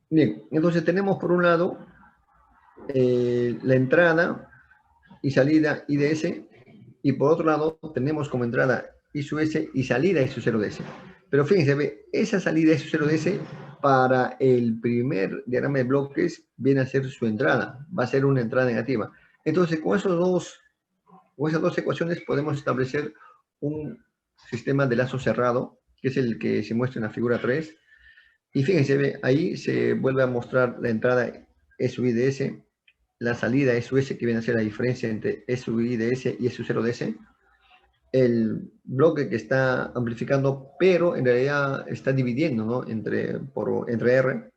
Bien, entonces tenemos por un lado la entrada y salida I de S y por otro lado tenemos como entrada I sub S y salida I sub 0 de S. Pero fíjense, ve, esa salida I sub 0 de S para el primer diagrama de bloques viene a ser su entrada, va a ser una entrada negativa. Entonces, con esas dos ecuaciones podemos establecer un sistema de lazo cerrado, que es el que se muestra en la figura 3. Y fíjense, ve, ahí se vuelve a mostrar la entrada SUI de S, la salida SUS, que viene a ser la diferencia entre SUI de S y SU0 de S. el bloque que está amplificando, pero en realidad está dividiendo, ¿no? entre R,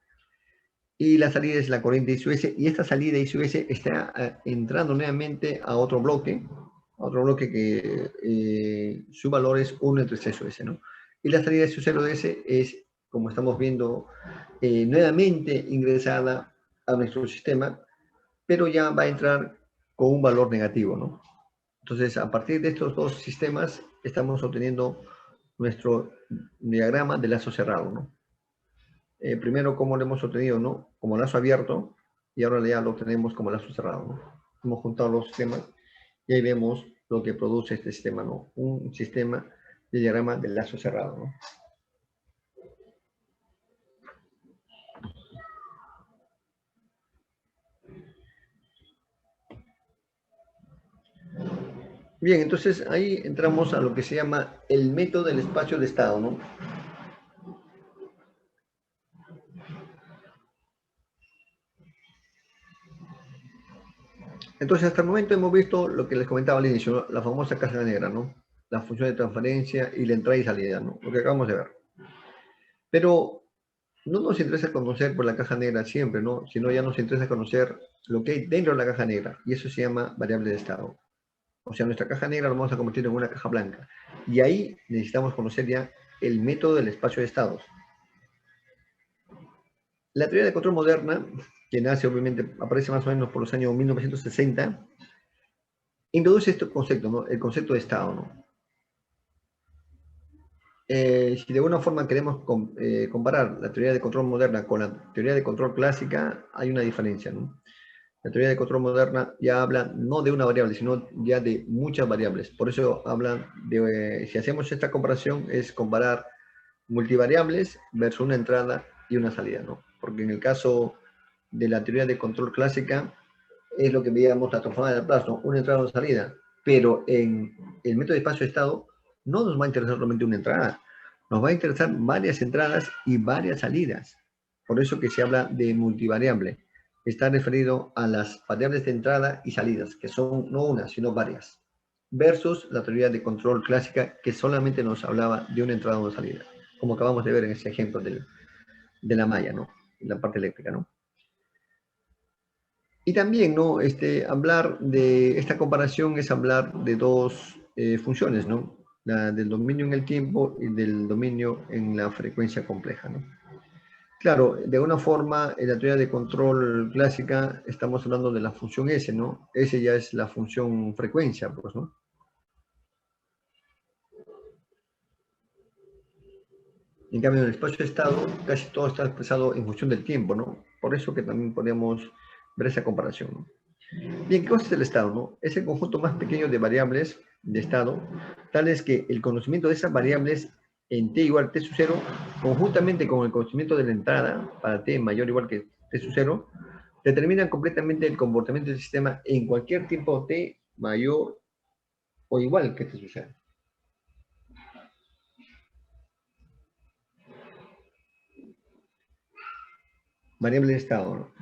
y la salida es la corriente ISUS, y esta salida ISUS está entrando nuevamente a otro bloque que su valor es 1 entre 6 US, ¿no? Y la salida de su 0DS es, como estamos viendo, nuevamente ingresada a nuestro sistema, pero ya va a entrar con un valor negativo, ¿no? Entonces, a partir de estos dos sistemas, estamos obteniendo nuestro diagrama de lazo cerrado, ¿no? Primero, ¿cómo lo hemos obtenido, no? Como lazo abierto, y ahora ya lo tenemos como lazo cerrado, ¿no? Hemos juntado los sistemas y ahí vemos lo que produce este sistema, ¿no? Un sistema de diagrama de lazo cerrado, ¿no? Bien, entonces ahí entramos a lo que se llama el método del espacio de estado, ¿no? Entonces, hasta el momento hemos visto lo que les comentaba al inicio, ¿no? La famosa caja negra, ¿no? La función de transferencia y la entrada y salida, ¿no? Lo que acabamos de ver. Pero no nos interesa conocer por la caja negra siempre, ¿no? Sino ya nos interesa conocer lo que hay dentro de la caja negra, y eso se llama variable de estado. O sea, nuestra caja negra la vamos a convertir en una caja blanca. Y ahí necesitamos conocer ya el método del espacio de estados. La teoría de control moderna, que nace obviamente, aparece más o menos por los años 1960, introduce este concepto, ¿no? El concepto de estado, ¿no? Si de alguna forma queremos comparar la teoría de control moderna con la teoría de control clásica, hay una diferencia, ¿no? La teoría de control moderna ya habla no de una variable, sino ya de muchas variables. Por eso hablan de, si hacemos esta comparación, es comparar multivariables versus una entrada y una salida, ¿no? Porque en el caso de la teoría de control clásica, es lo que veíamos la transformada de Laplace, ¿no? Una entrada y una salida. Pero en el método de espacio-estado no nos va a interesar solamente una entrada, nos va a interesar varias entradas y varias salidas. Por eso que se habla de multivariable. Está referido a las variables de entrada y salidas, que son no una, sino varias. Versus la teoría de control clásica, que solamente nos hablaba de una entrada o una salida, como acabamos de ver en ese ejemplo de la malla, ¿no? La parte eléctrica, ¿no? Y también, ¿no? Hablar de esta comparación es hablar de dos funciones, ¿no? La del dominio en el tiempo y del dominio en la frecuencia compleja, ¿no? Claro, de una forma, en la teoría de control clásica estamos hablando de la función S, ¿no? S ya es la función frecuencia, pues, ¿no? En cambio, en el espacio-estado casi todo está expresado en función del tiempo, ¿no? Por eso que también podemos ver esa comparación, ¿no? Bien, ¿qué cosa es el estado, no? Es el conjunto más pequeño de variables de estado, tales que el conocimiento de esas variables en t igual a t sub 0, conjuntamente con el conocimiento de la entrada para t mayor o igual que t sub 0, determinan completamente el comportamiento del sistema en cualquier tiempo t mayor o igual que t sub 0. Variable de estado, ¿no?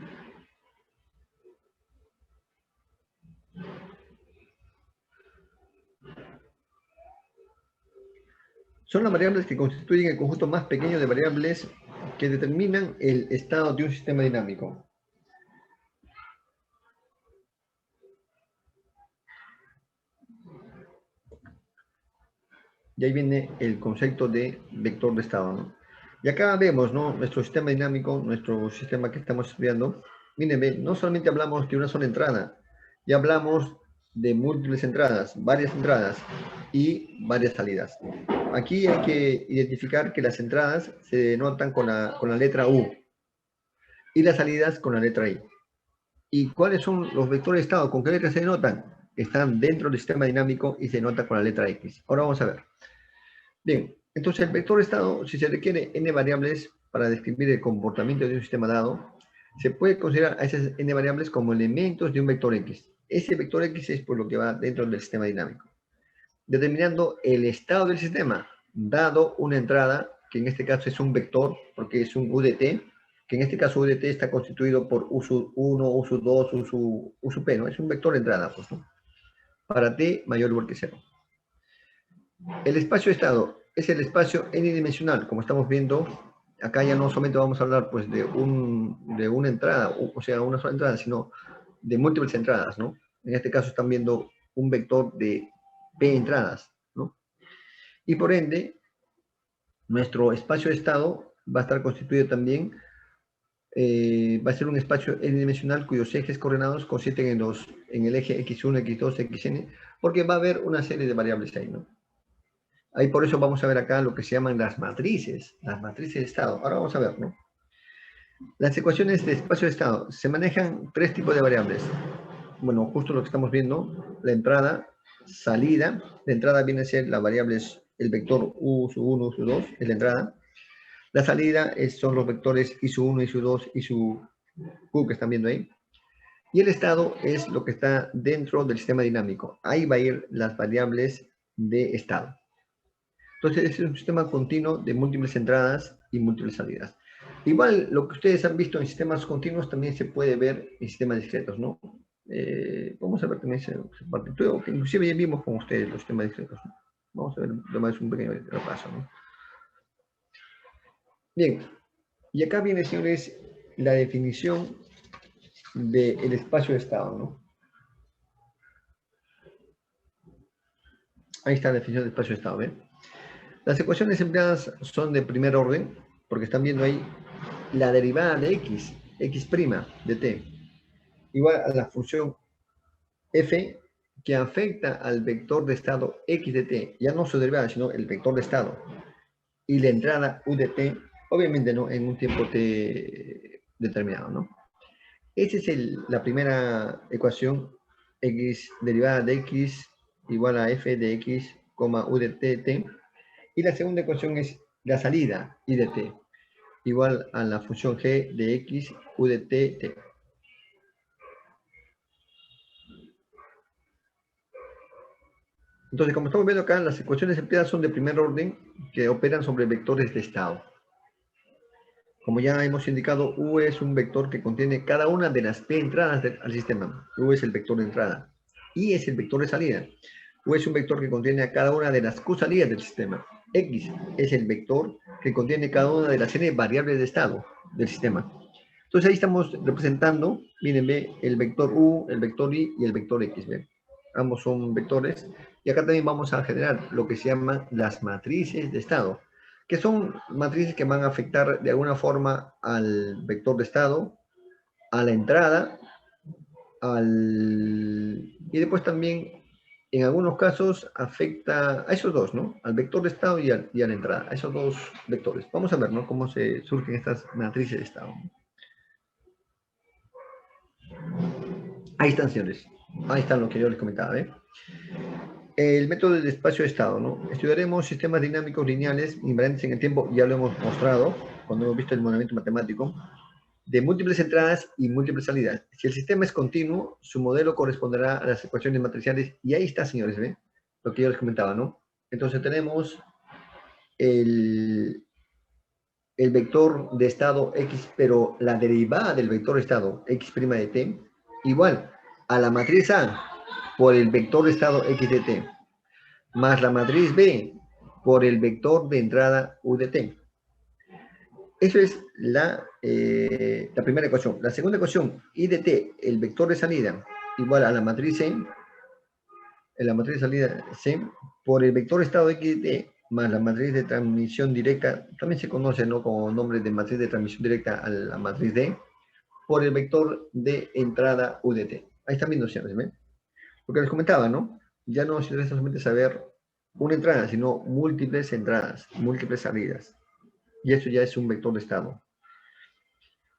Son las variables que constituyen el conjunto más pequeño de variables que determinan el estado de un sistema dinámico. Y ahí viene el concepto de vector de estado, ¿no? Y acá vemos, ¿no? Nuestro sistema dinámico, nuestro sistema que estamos estudiando. Miren, no solamente hablamos de una sola entrada, ya hablamos de múltiples entradas, varias entradas y varias salidas. Aquí hay que identificar que las entradas se denotan con la letra U y las salidas con la letra I. ¿Y cuáles son los vectores de estado? ¿Con qué letras se denotan? Están dentro del sistema dinámico y se denota con la letra X. Ahora vamos a ver. Bien, entonces el vector de estado, si se requiere n variables para describir el comportamiento de un sistema dado, se puede considerar a esas n variables como elementos de un vector X. Ese vector X es por lo que va dentro del sistema dinámico, determinando el estado del sistema, dado una entrada, que en este caso es un vector, porque es un UDT, que en este caso UDT está constituido por U sub 1, U sub 2, U sub P, ¿no? Es un vector de entrada, pues, ¿no? Para t mayor o igual que 0. El espacio de estado es el espacio n-dimensional, como estamos viendo. Acá ya no solamente vamos a hablar pues, de una entrada, o sea, una sola entrada, sino de múltiples entradas, ¿no? En este caso están viendo un vector de p entradas, ¿no? Y por ende, nuestro espacio de estado va a estar constituido también, va a ser un espacio n-dimensional cuyos ejes coordenados consisten en el eje x1, x2, xn, porque va a haber una serie de variables ahí, ¿no? Ahí por eso vamos a ver acá lo que se llaman las matrices de estado. Ahora vamos a ver, ¿no? Las ecuaciones de espacio de estado se manejan tres tipos de variables. Bueno, justo lo que estamos viendo, la entrada, salida. La entrada viene a ser la variable, el vector u sub 1, u sub 2, es la entrada. La salida son los vectores i sub 1, i sub 2, i sub q que están viendo ahí. Y el estado es lo que está dentro del sistema dinámico. Ahí va a ir las variables de estado. Entonces es un sistema continuo de múltiples entradas y múltiples salidas. Igual lo que ustedes han visto en sistemas continuos también se puede ver en sistemas discretos, ¿no? Vamos a ver también esa parte. Inclusive ya vimos con ustedes los sistemas discretos, ¿no? Vamos a ver además un pequeño repaso, ¿no? Bien, y acá viene, señores, la definición del espacio de estado, ¿no? Ahí está la definición del espacio de estado, ¿ven? Las ecuaciones empleadas son de primer orden, porque están viendo ahí la derivada de x, x' de t, igual a la función f que afecta al vector de estado x de t, ya no su derivada, sino el vector de estado, y la entrada u de t, obviamente no en un tiempo t determinado, ¿no? Esa es la primera ecuación, x derivada de x igual a f de x, u de t, y la segunda ecuación es la salida, y de t, igual a la función g de x, u de t. Entonces, como estamos viendo acá, las ecuaciones empleadas son de primer orden que operan sobre vectores de estado. Como ya hemos indicado, U es un vector que contiene cada una de las P entradas al sistema. U es el vector de entrada. I es el vector de salida. U es un vector que contiene a cada una de las Q salidas del sistema. X es el vector que contiene cada una de las N variables de estado del sistema. Entonces ahí estamos representando, miren, ve, el vector U, el vector I y el vector X, ¿ve? Ambos son vectores. Y acá también vamos a generar lo que se llaman las matrices de estado, que son matrices que van a afectar de alguna forma al vector de estado, a la entrada, y después también, en algunos casos, afecta a esos dos, ¿no? Al vector de estado y a la entrada, a esos dos vectores. Vamos a ver, ¿no? Cómo se surgen estas matrices de estado. Ahí están, señores. Ahí están lo que yo les comentaba, ¿eh? El método del espacio de estado, ¿no? Estudiaremos sistemas dinámicos lineales invariantes en el tiempo, ya lo hemos mostrado cuando hemos visto el movimiento matemático, de múltiples entradas y múltiples salidas. Si el sistema es continuo, su modelo corresponderá a las ecuaciones matriciales, y ahí está, señores, ¿ven? Lo que yo les comentaba, ¿no? Entonces tenemos el vector de estado x, pero la derivada del vector de estado x' de t, igual a la matriz A por el vector de estado x de t, más la matriz B por el vector de entrada u de t. Eso es la primera ecuación. La segunda ecuación, i de t, el vector de salida, igual a la matriz C, en la matriz de salida C, por el vector de estado x de t, más la matriz de transmisión directa, también se conoce, ¿no?, como nombre de matriz de transmisión directa a la matriz D, por el vector de entrada u de t. Ahí están viendo, señores, ¿ven? Lo que les comentaba, ¿no? Ya no se interesa solamente saber una entrada, sino múltiples entradas, múltiples salidas. Y eso ya es un vector de estado.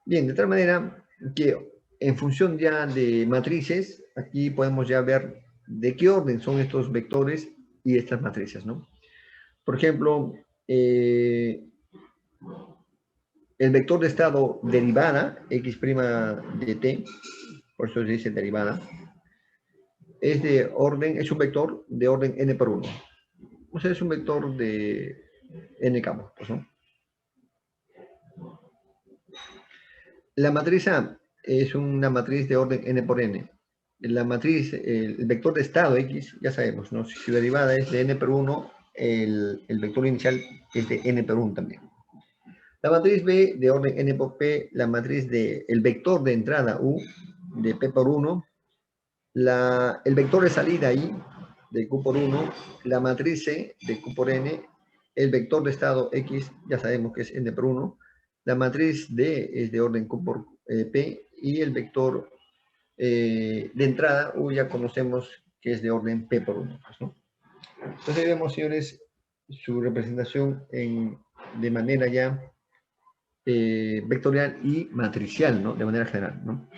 Bien, de tal manera que en función ya de matrices, aquí podemos ya ver de qué orden son estos vectores y estas matrices, ¿no? Por ejemplo, el vector de estado derivada, x' de t, por eso se dice derivada, es de orden, es un vector de orden n por 1. O sea, es un vector de n campos, pues, ¿no? La matriz A es una matriz de orden n por n. La matriz, el vector de estado x, ya sabemos, ¿no? Si su derivada es de n por 1, el vector inicial que es de n por 1 también. La matriz B de orden n por p, la matriz el vector de entrada u de p por 1, el vector de salida i de q por 1, la matriz C de q por n, el vector de estado x, ya sabemos que es n por 1, la matriz D es de orden q por p, y el vector de entrada u ya conocemos que es de orden p por 1. Pues, ¿no? Entonces ahí vemos, señores, su representación de manera ya vectorial y matricial, ¿no? De manera general, ¿no?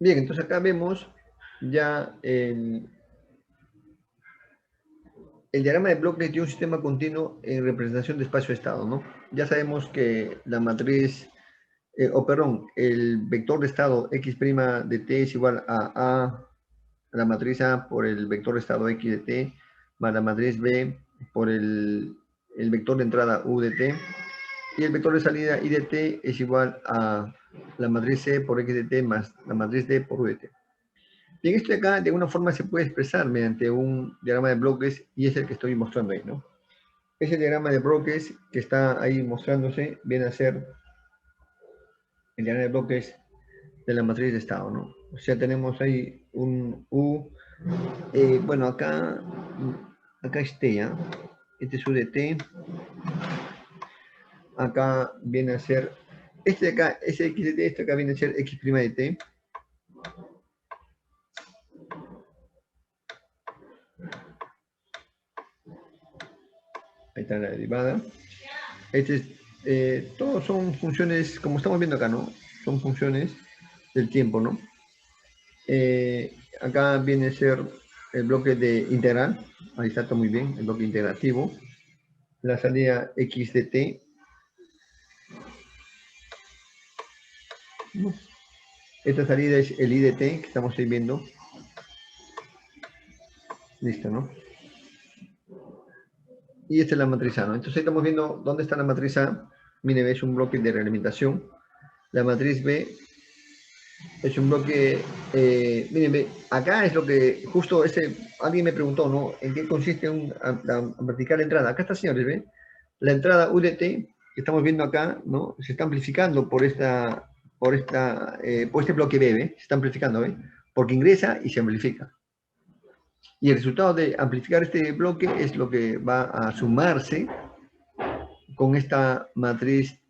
Bien, entonces acá vemos ya el diagrama de bloques de un sistema continuo en representación de espacio-estado, ¿no? Ya sabemos que la matriz, perdón, el vector de estado x' de t es igual a la matriz A por el vector de estado x de t, más la matriz B por el vector de entrada u de t, y el vector de salida i de t es igual a la matriz C por x de t más la matriz D por u de t. Bien, esto de acá de alguna forma se puede expresar mediante un diagrama de bloques y es el que estoy mostrando ahí, ¿no? Ese diagrama de bloques que está ahí mostrándose viene a ser el diagrama de bloques de la matriz de estado, ¿no? O sea, tenemos ahí un U, bueno, acá es T, ¿ya? Este es U de T, acá viene a ser, este de acá es X de T, este acá viene a ser X' de T. Ahí está la derivada. Todos son funciones, como estamos viendo acá, ¿no? Son funciones del tiempo, ¿no? Acá viene a ser el bloque de integral. Ahí está muy bien, el bloque integrativo. La salida x de t. Esta salida es el i de t que estamos ahí viendo. Listo, ¿no? Y esta es la matriz A, ¿no? Entonces estamos viendo dónde está la matriz A. Mire, es un bloque de realimentación. La matriz B es un bloque, miren, acá es lo que, justo alguien me preguntó, ¿no? ¿En qué consiste la vertical entrada? Acá está, señores, ¿ven? La entrada U de t, que estamos viendo acá, ¿no? Se está amplificando por este bloque B, ¿ve? Se está amplificando, ¿ve? Porque ingresa y se amplifica. Y el resultado de amplificar este bloque es lo que va a sumarse con esta matriz,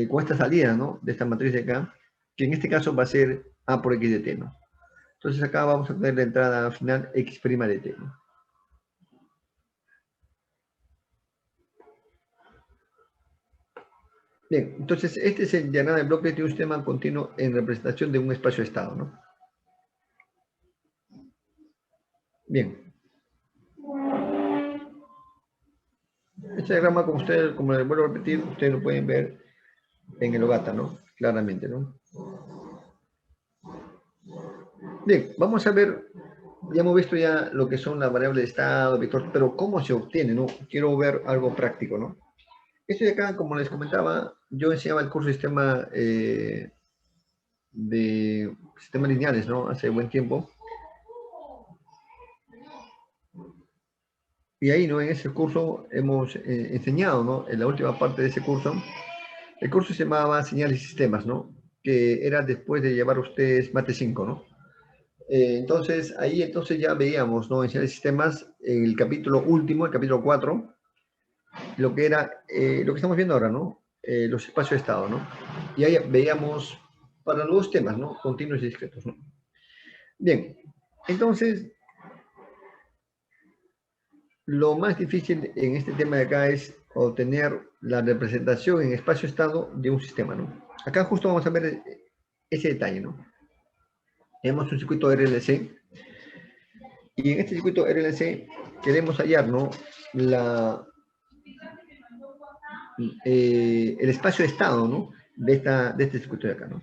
con esta salida, ¿no? De esta matriz de acá, que en este caso va a ser A por X de t, ¿no? Entonces acá vamos a tener la entrada final X' de t, ¿no? Bien, entonces este es el diagrama de bloques de un sistema continuo en representación de un espacio-estado, ¿no? Bien. Este diagrama, como les vuelvo a repetir, ustedes lo pueden ver en el OGATA, ¿no? Claramente, ¿no? Bien, vamos a ver, ya hemos visto ya lo que son las variables de estado, vector, pero ¿cómo se obtiene, no? Quiero ver algo práctico, ¿no? Esto de acá, como les comentaba, yo enseñaba el curso de sistemas lineales, ¿no? Hace buen tiempo. Y ahí, ¿no? En ese curso hemos enseñado, ¿no? En la última parte de ese curso, el curso se llamaba Señales y Sistemas, ¿no? Que era después de llevar ustedes Mate 5, ¿no? Entonces, ahí ya veíamos, ¿no? En Señales y Sistemas, en el capítulo último, el capítulo 4, lo que era, lo que estamos viendo ahora, ¿no? Los espacios de estado, ¿no? Y ahí veíamos para los dos temas, ¿no? Continuos y discretos, ¿no? Bien, entonces, lo más difícil en este tema de acá es obtener la representación en espacio-estado de un sistema, ¿no? Acá justo vamos a ver ese detalle, ¿no? Tenemos un circuito RLC y en este circuito RLC queremos hallar, ¿no? El espacio de estado, ¿no? De este circuito de acá, ¿no?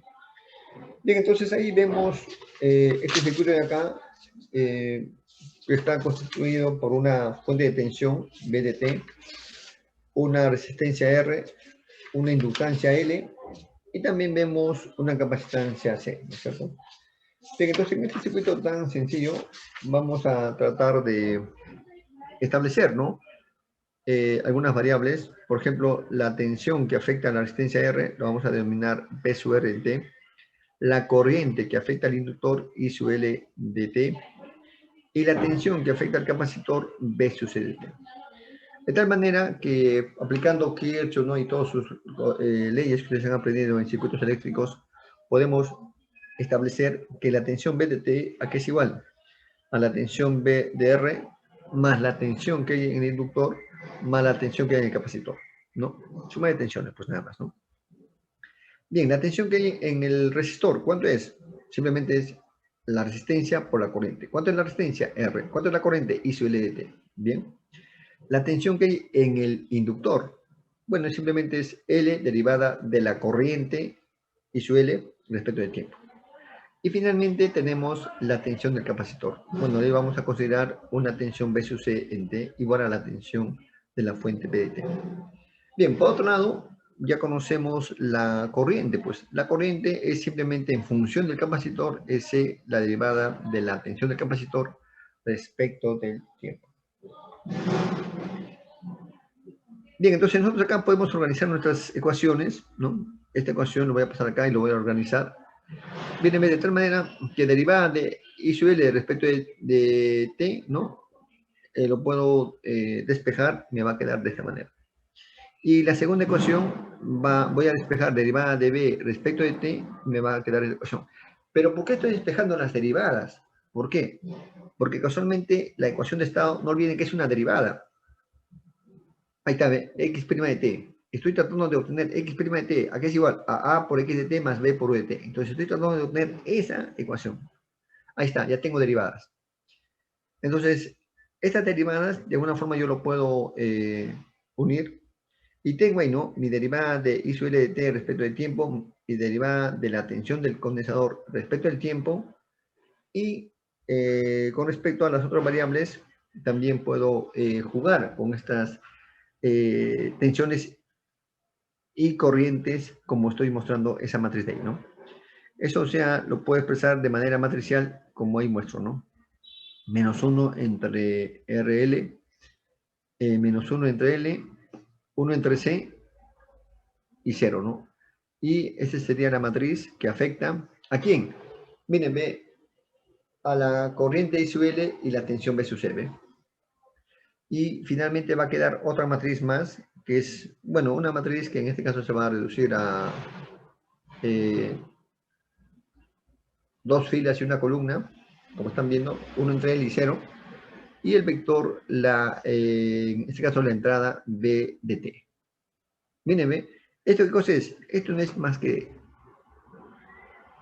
Bien, entonces ahí vemos este circuito de acá que está constituido por una fuente de tensión VDT, una resistencia R, una inductancia L y también vemos una capacitancia C, ¿no es cierto? Bien, entonces en este circuito tan sencillo vamos a tratar de establecer, ¿no? Algunas variables, por ejemplo, la tensión que afecta a la resistencia R, lo vamos a denominar P sub R de T, la corriente que afecta al inductor I sub L de T, y la tensión que afecta al capacitor B sub C de T. De tal manera que aplicando Kirchhoff, ¿no? Y todas sus leyes que ustedes han aprendido en circuitos eléctricos, podemos establecer que la tensión B de T, ¿a qué es igual? A la tensión B de R más la tensión que hay en el inductor más la tensión que hay en el capacitor, ¿no? Suma de tensiones, pues nada más, ¿no? Bien, la tensión que hay en el resistor, ¿cuánto es? Simplemente es la resistencia por la corriente. ¿Cuánto es la resistencia? R. ¿Cuánto es la corriente? I sub L de T. Bien. La tensión que hay en el inductor, bueno, simplemente es L derivada de la corriente I sub L respecto del tiempo. Y finalmente tenemos la tensión del capacitor. Bueno, ahí vamos a considerar una tensión B sub C en T igual a la tensión de la fuente P de T. Bien, por otro lado, ya conocemos la corriente, pues la corriente es simplemente en función del capacitor, es la derivada de la tensión del capacitor respecto del tiempo. Bien, entonces nosotros acá podemos organizar nuestras ecuaciones, ¿no? Esta ecuación lo voy a pasar acá y lo voy a organizar. Viene de tal manera que derivada de I sub L respecto de T, ¿no? Lo puedo despejar, me va a quedar de esta manera. Y la segunda ecuación voy a despejar derivada de B respecto de T, me va a quedar esa ecuación. Pero ¿por qué estoy despejando las derivadas? ¿Por qué? Porque casualmente la ecuación de estado, no olviden que es una derivada. Ahí está, x' de t. Estoy tratando de obtener x' de t, ¿a qué es igual? A A por x de t más B por U de t. Entonces estoy tratando de obtener esa ecuación. Ahí está, ya tengo derivadas. Entonces, estas derivadas, de alguna forma yo lo puedo unir. Y tengo ahí, ¿no? Mi derivada de I sub L de t respecto del tiempo y derivada de la tensión del condensador respecto al tiempo. Y con respecto a las otras variables, también puedo jugar con estas tensiones y corrientes, como estoy mostrando esa matriz de ahí, ¿no? Eso, o sea, lo puedo expresar de manera matricial, como ahí muestro, ¿no? Menos 1 entre RL, menos 1 entre L, 1 entre C y 0, ¿no? Y esa sería la matriz que afecta ¿a quién? Miren, ve a la corriente I sub L y la tensión B sub C, ¿ve? Y finalmente va a quedar otra matriz más, que es, bueno, una matriz que en este caso se va a reducir a dos filas y una columna, como están viendo, uno entre L y 0, y el vector, en este caso la entrada B de T. Miren, ¿ve? ¿Esto qué cosa es? Esto no es más que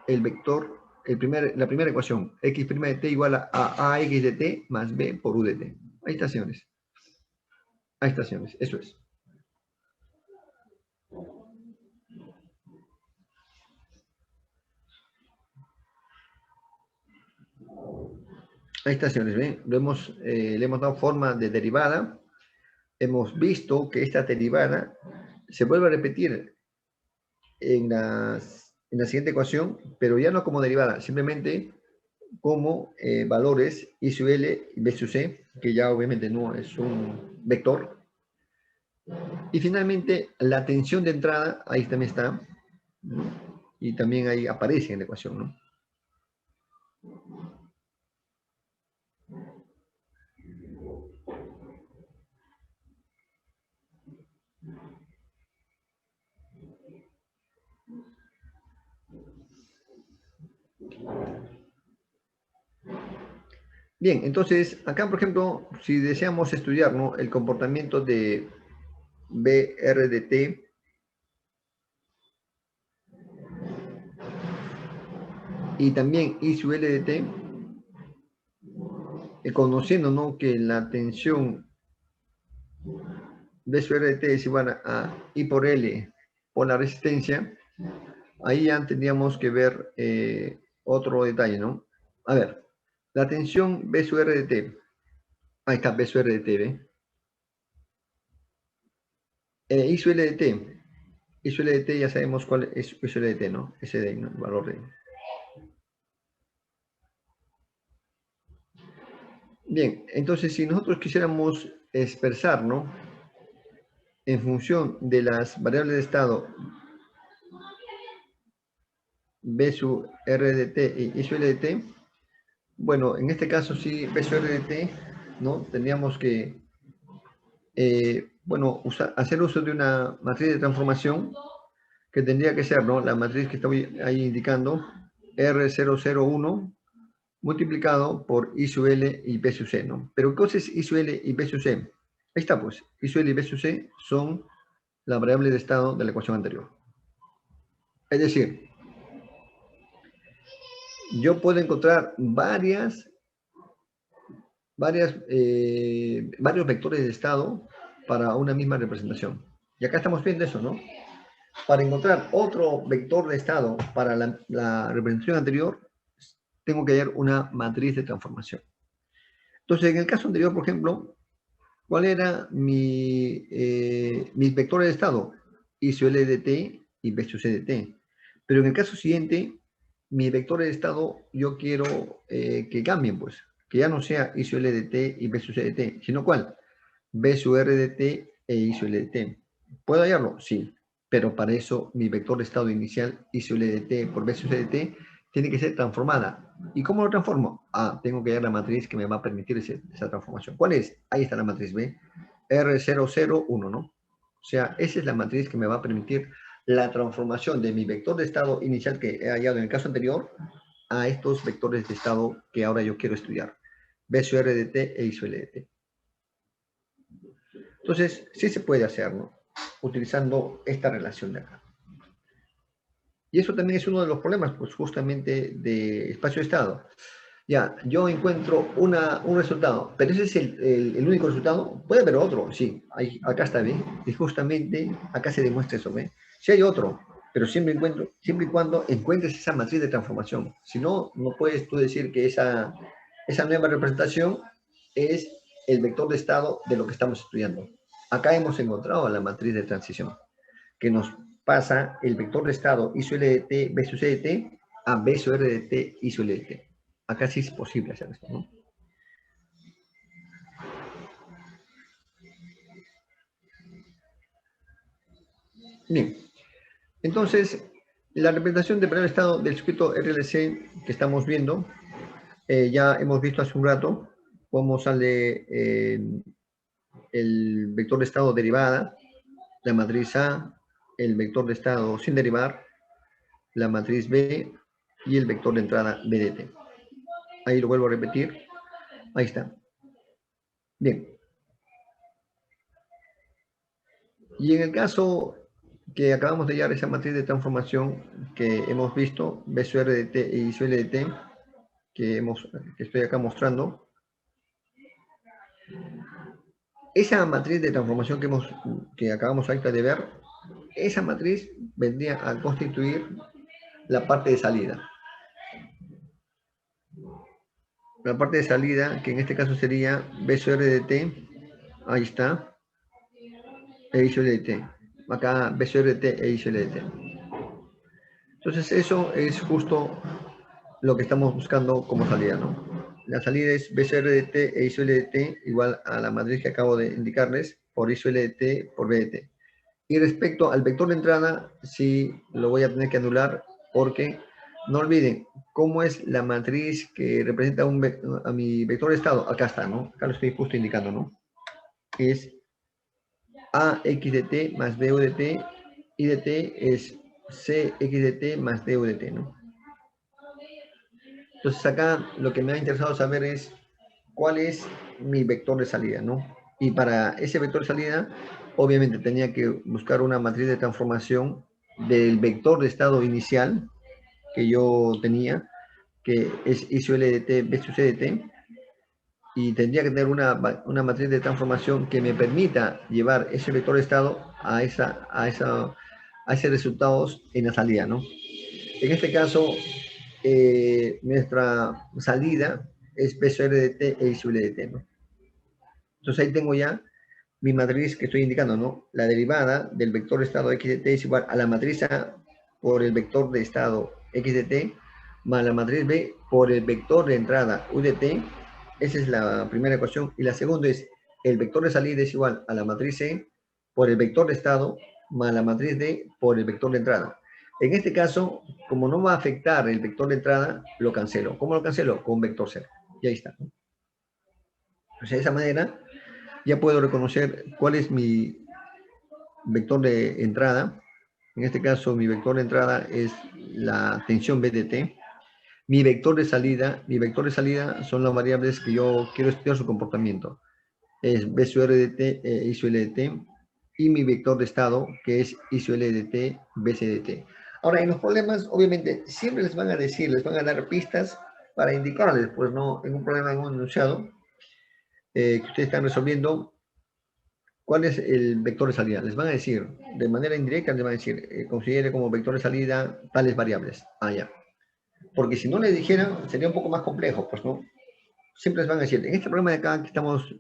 el vector, la primera ecuación, x' de t igual a ax de t más b por u de t. Hay estaciones. Hay estaciones, eso es. Hay estaciones, ¿ven? Le hemos dado forma de derivada. Hemos visto que esta derivada se vuelve a repetir en la siguiente ecuación, pero ya no como derivada, simplemente como valores I sub L y B sub C, que ya obviamente no es un vector. Y finalmente, la tensión de entrada, ahí también está, ¿no? Y también ahí aparece en la ecuación, ¿no? Bien, entonces, acá, por ejemplo, si deseamos estudiar, ¿no?, el comportamiento de BRDT y también I sub LDT, conociendo, ¿no?, que la tensión B sub RDT es igual a I por L por la resistencia, ahí ya tendríamos que ver otro detalle, ¿no? A ver, la tensión B sub RDT, ahí está B sub RDT, ¿ve? I sub LDT, I sub LDT ya sabemos cuál es I sub LDT, ¿no? Ese de ahí, ¿no?, el valor de... Bien, entonces si nosotros quisiéramos expresar, ¿no?, en función de las variables de estado B sub RDT y I sub LDT, bueno, en este caso sí, B sub RDT, ¿no?, tendríamos que, bueno, hacer uso de una matriz de transformación que tendría que ser, ¿no?, la matriz que estoy ahí indicando, R001 multiplicado por I sub L y B sub C, ¿no? Pero ¿qué es I sub L y B sub C? Ahí está, pues, I sub L y B sub C son la variable de estado de la ecuación anterior. Es decir, yo puedo encontrar varios vectores de estado para una misma representación. Y acá estamos viendo eso, ¿no? Para encontrar otro vector de estado para la representación anterior, tengo que hallar una matriz de transformación. Entonces, en el caso anterior, por ejemplo, ¿cuál era mis vectores de estado? I sub L de t y B sub C de t. Pero en el caso siguiente, mis vectores de estado yo quiero que cambien, pues. Que ya no sea I sub L de t y B sub C de t, sino ¿cuál? B sub R de t e I sub L de t. ¿Puedo hallarlo? Sí. Pero para eso mi vector de estado inicial, I sub L de t por B sub C de t, tiene que ser transformada. ¿Y cómo lo transformo? Ah, tengo que hallar la matriz que me va a permitir esa transformación. ¿Cuál es? Ahí está la matriz B. R001, ¿no? O sea, esa es la matriz que me va a permitir la transformación de mi vector de estado inicial que he hallado en el caso anterior a estos vectores de estado que ahora yo quiero estudiar. B sub R de t e I sub L de t. Entonces, sí se puede hacer, ¿no?, utilizando esta relación de acá. Y eso también es uno de los problemas, pues, justamente de espacio-estado. Ya, yo encuentro un resultado, pero ese es el único resultado. Puede haber otro, sí, acá está, ¿ve? Y justamente acá se demuestra eso, ¿ve? Si hay otro, pero siempre y cuando encuentres esa matriz de transformación. Si no, no puedes tú decir que esa nueva representación es el vector de estado de lo que estamos estudiando. Acá hemos encontrado la matriz de transición, que nos pasa el vector de estado I sub L de t, B sub C de t, a B sub R de t, I sub L de t. Acá sí es posible hacer esto, ¿no? Bien, entonces, la representación de primer estado del circuito RLC que estamos viendo, ya hemos visto hace un rato cómo sale el vector de estado derivada, la matriz A, el vector de estado sin derivar, la matriz B y el vector de entrada B de t. Ahí lo vuelvo a repetir. Ahí está. Bien. Y en el caso que acabamos de hallar esa matriz de transformación que hemos visto, B sub R de t e I sub L de t, que estoy acá mostrando, esa matriz de transformación que acabamos ahorita de ver, esa matriz vendría a constituir la parte de salida. La parte de salida, que en este caso sería B sub R de t, ahí está, e I sub L de t. Acá B sub R de t e I sub L de t. Entonces eso es justo lo que estamos buscando como salida, ¿no? La salida es B sub R de t e I sub L de t igual a la matriz que acabo de indicarles por I sub L de t por B de t. Y respecto al vector de entrada, sí lo voy a tener que anular porque, no olviden, ¿cómo es la matriz que representa a mi vector de estado? Acá está, ¿no? Acá lo estoy justo indicando, ¿no? Es AX de t más BU de t, y de t es CX de t más DU de t, ¿no? Entonces acá lo que me ha interesado saber es cuál es mi vector de salida, ¿no? Y para ese vector de salida, obviamente tenía que buscar una matriz de transformación del vector de estado inicial que yo tenía, que es I sub L de t, B sub C de t, y tendría que tener una matriz de transformación que me permita llevar ese vector de estado a ese resultados en la salida, ¿no? En este caso, nuestra salida es B sub R de t e I sub L de t, ¿no? Entonces ahí tengo ya mi matriz que estoy indicando, ¿no? La derivada del vector de estado x de t es igual a la matriz A por el vector de estado x de t más la matriz B por el vector de entrada u de t. Esa es la primera ecuación. Y la segunda es el vector de salida es igual a la matriz C por el vector de estado más la matriz D por el vector de entrada. En este caso, como no va a afectar el vector de entrada, lo cancelo. ¿Cómo lo cancelo? Con vector cero. Y ahí está. O sea, de esa manera ya puedo reconocer cuál es mi vector de entrada. En este caso, mi vector de entrada es la tensión B de t. Mi vector de salida son las variables que yo quiero estudiar su comportamiento. Es B sub R de t e I sub L de t. Y mi vector de estado, que es I sub L de t, BC de t. Ahora, en los problemas, obviamente, siempre les van a decir, les van a dar pistas para indicarles, pues no, en un problema, en un enunciado, que ustedes están resolviendo, ¿cuál es el vector de salida? Les van a decir, de manera indirecta, les van a decir, considere como vector de salida tales variables. Ah, ya. Porque si no les dijeran, sería un poco más complejo, pues, ¿no? Siempre les van a decir, en este problema de acá que estamos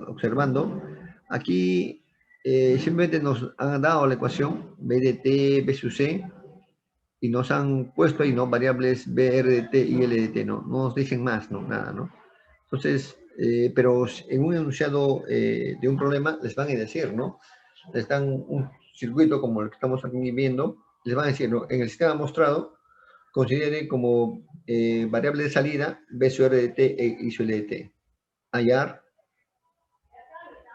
observando, aquí simplemente nos han dado la ecuación B de t, B sub c, y nos han puesto ahí, ¿no? Variables B, R de t y L de t, ¿no? No nos dicen más, ¿no? Nada, ¿no? Entonces, pero en un enunciado de un problema les van a decir, ¿no? Les dan un circuito como el que estamos aquí viendo, les van a decir, ¿no? En el sistema mostrado, considere como variable de salida B sub R de t e I sub L de t. Hallar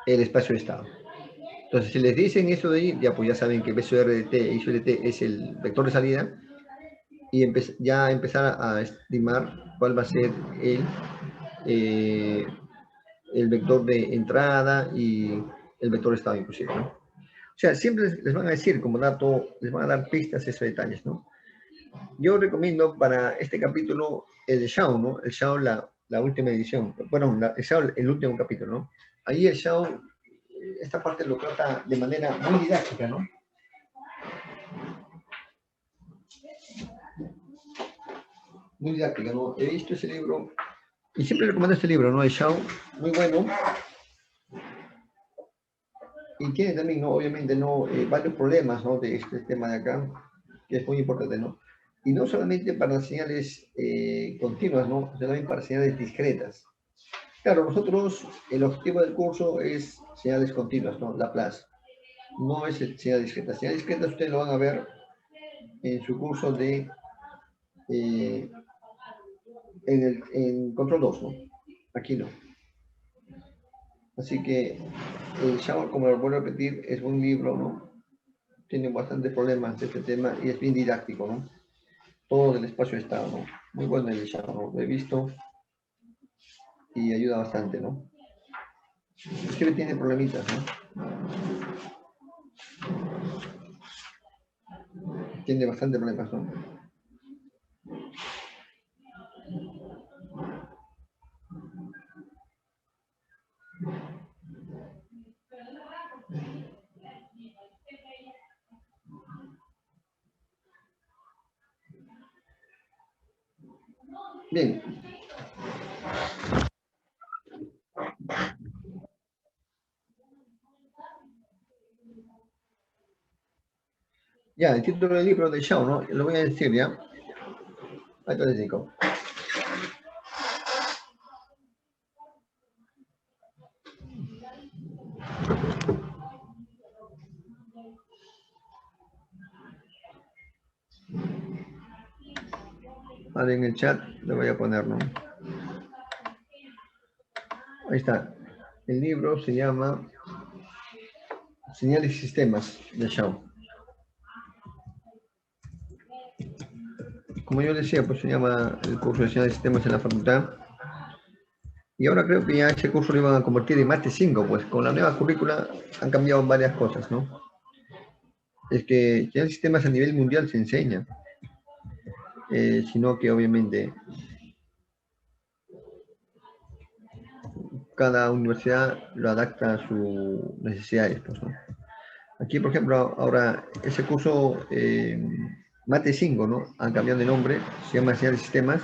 el espacio de estado. Entonces, si les dicen eso de ahí, ya pues ya saben que B sub R de t e I sub L de t es el vector de salida, y ya empezar a estimar cuál va a ser el vector de entrada y el vector de estado inclusive, ¿no? O sea, siempre les van a decir como dato, les van a dar pistas, esos detalles, ¿no? Yo recomiendo para este capítulo el Shao, ¿no? El Shao, la última edición. Bueno, el Shao, el último capítulo, ¿no? Ahí el Shao, esta parte lo trata de manera muy didáctica, ¿no? Muy didáctica, ¿no? He visto ese libro y siempre recomiendo este libro, ¿no? El Shao, muy bueno. Y tiene también, ¿no? Obviamente, ¿no? Varios problemas, ¿no? De este tema de acá, que es muy importante, ¿no? Y no solamente para señales continuas, ¿no? Sino también para señales discretas. Claro, nosotros, el objetivo del curso es señales continuas, ¿no? Laplace. No es señales discretas. Señales discretas ustedes lo van a ver en su curso de en control 2, ¿no? Aquí no. Así que el Shao, como lo vuelvo a repetir, es un libro, ¿no? Tiene bastantes problemas de este tema y es bien didáctico, ¿no? Todo del espacio de estado, ¿no? Muy bueno el Shao, ¿no? Lo he visto y ayuda bastante, ¿no? Es que tiene problemitas, ¿no? Tiene bastante problemas, ¿no? Bien. Ya, el título del libro de Shao, ¿no? Lo voy a decir, ¿ya? Ahí te lo digo. Vale, en el chat le voy a poner, ¿no? Ahí está. El libro se llama Señales y Sistemas de Shao. Como yo decía, pues se llama el curso de Señales y Sistemas en la facultad. Y ahora creo que ya ese curso lo iban a convertir en Mate 5, pues con la nueva currícula han cambiado varias cosas, ¿no? Es que ya el sistema a nivel mundial se enseña, sino que obviamente cada universidad lo adapta a sus necesidades, pues, ¿no? Aquí, por ejemplo, ahora ese curso Mate 5, ¿no? Han cambiado de nombre, se llama Enseñar Sistemas,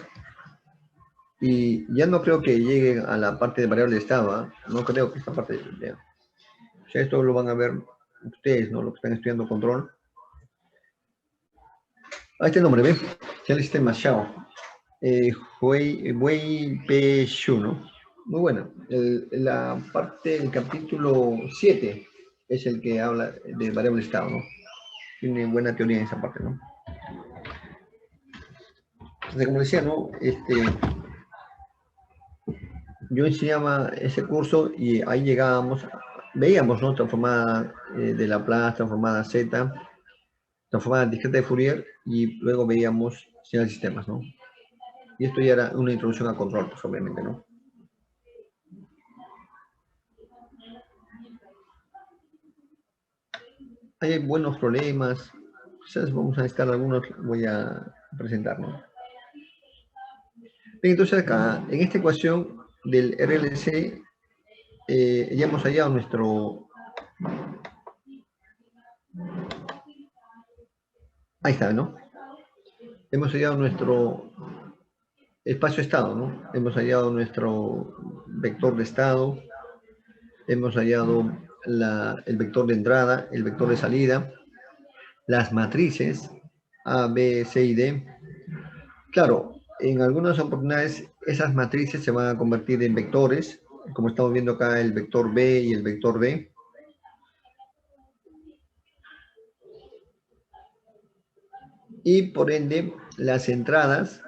y ya no creo que lleguen a la parte de variable de estado, ¿eh? No creo que esta parte de... O sea, esto lo van a ver ustedes, ¿no? Los que están estudiando control. Ahí está el nombre, ¿ves? Enseñar Sistemas, Xiao. Wei Pe Shu, ¿no? Muy bueno. La parte, el capítulo 7 es el que habla de variable de estado, ¿no? Tiene buena teoría en esa parte, ¿no? Entonces, como decía, ¿no? Yo enseñaba ese curso y ahí llegábamos, veíamos, ¿no? Transformada de Laplace, transformada Z, transformada discreta de Fourier, y luego veíamos señales de sistemas, ¿no? Y esto ya era una introducción a control, pues obviamente, ¿no? Hay buenos problemas, quizás vamos a necesitar algunos, voy a presentar, ¿no? Bien, entonces acá, en esta ecuación del RLC, ya hemos hallado nuestro... Ahí está, ¿no? Hemos hallado nuestro espacio-estado, ¿no? Hemos hallado nuestro vector de estado, hemos hallado el vector de entrada, el vector de salida, las matrices A, B, C y D. Claro, en algunas oportunidades esas matrices se van a convertir en vectores, como estamos viendo acá el vector B y el vector D. Y por ende, las entradas,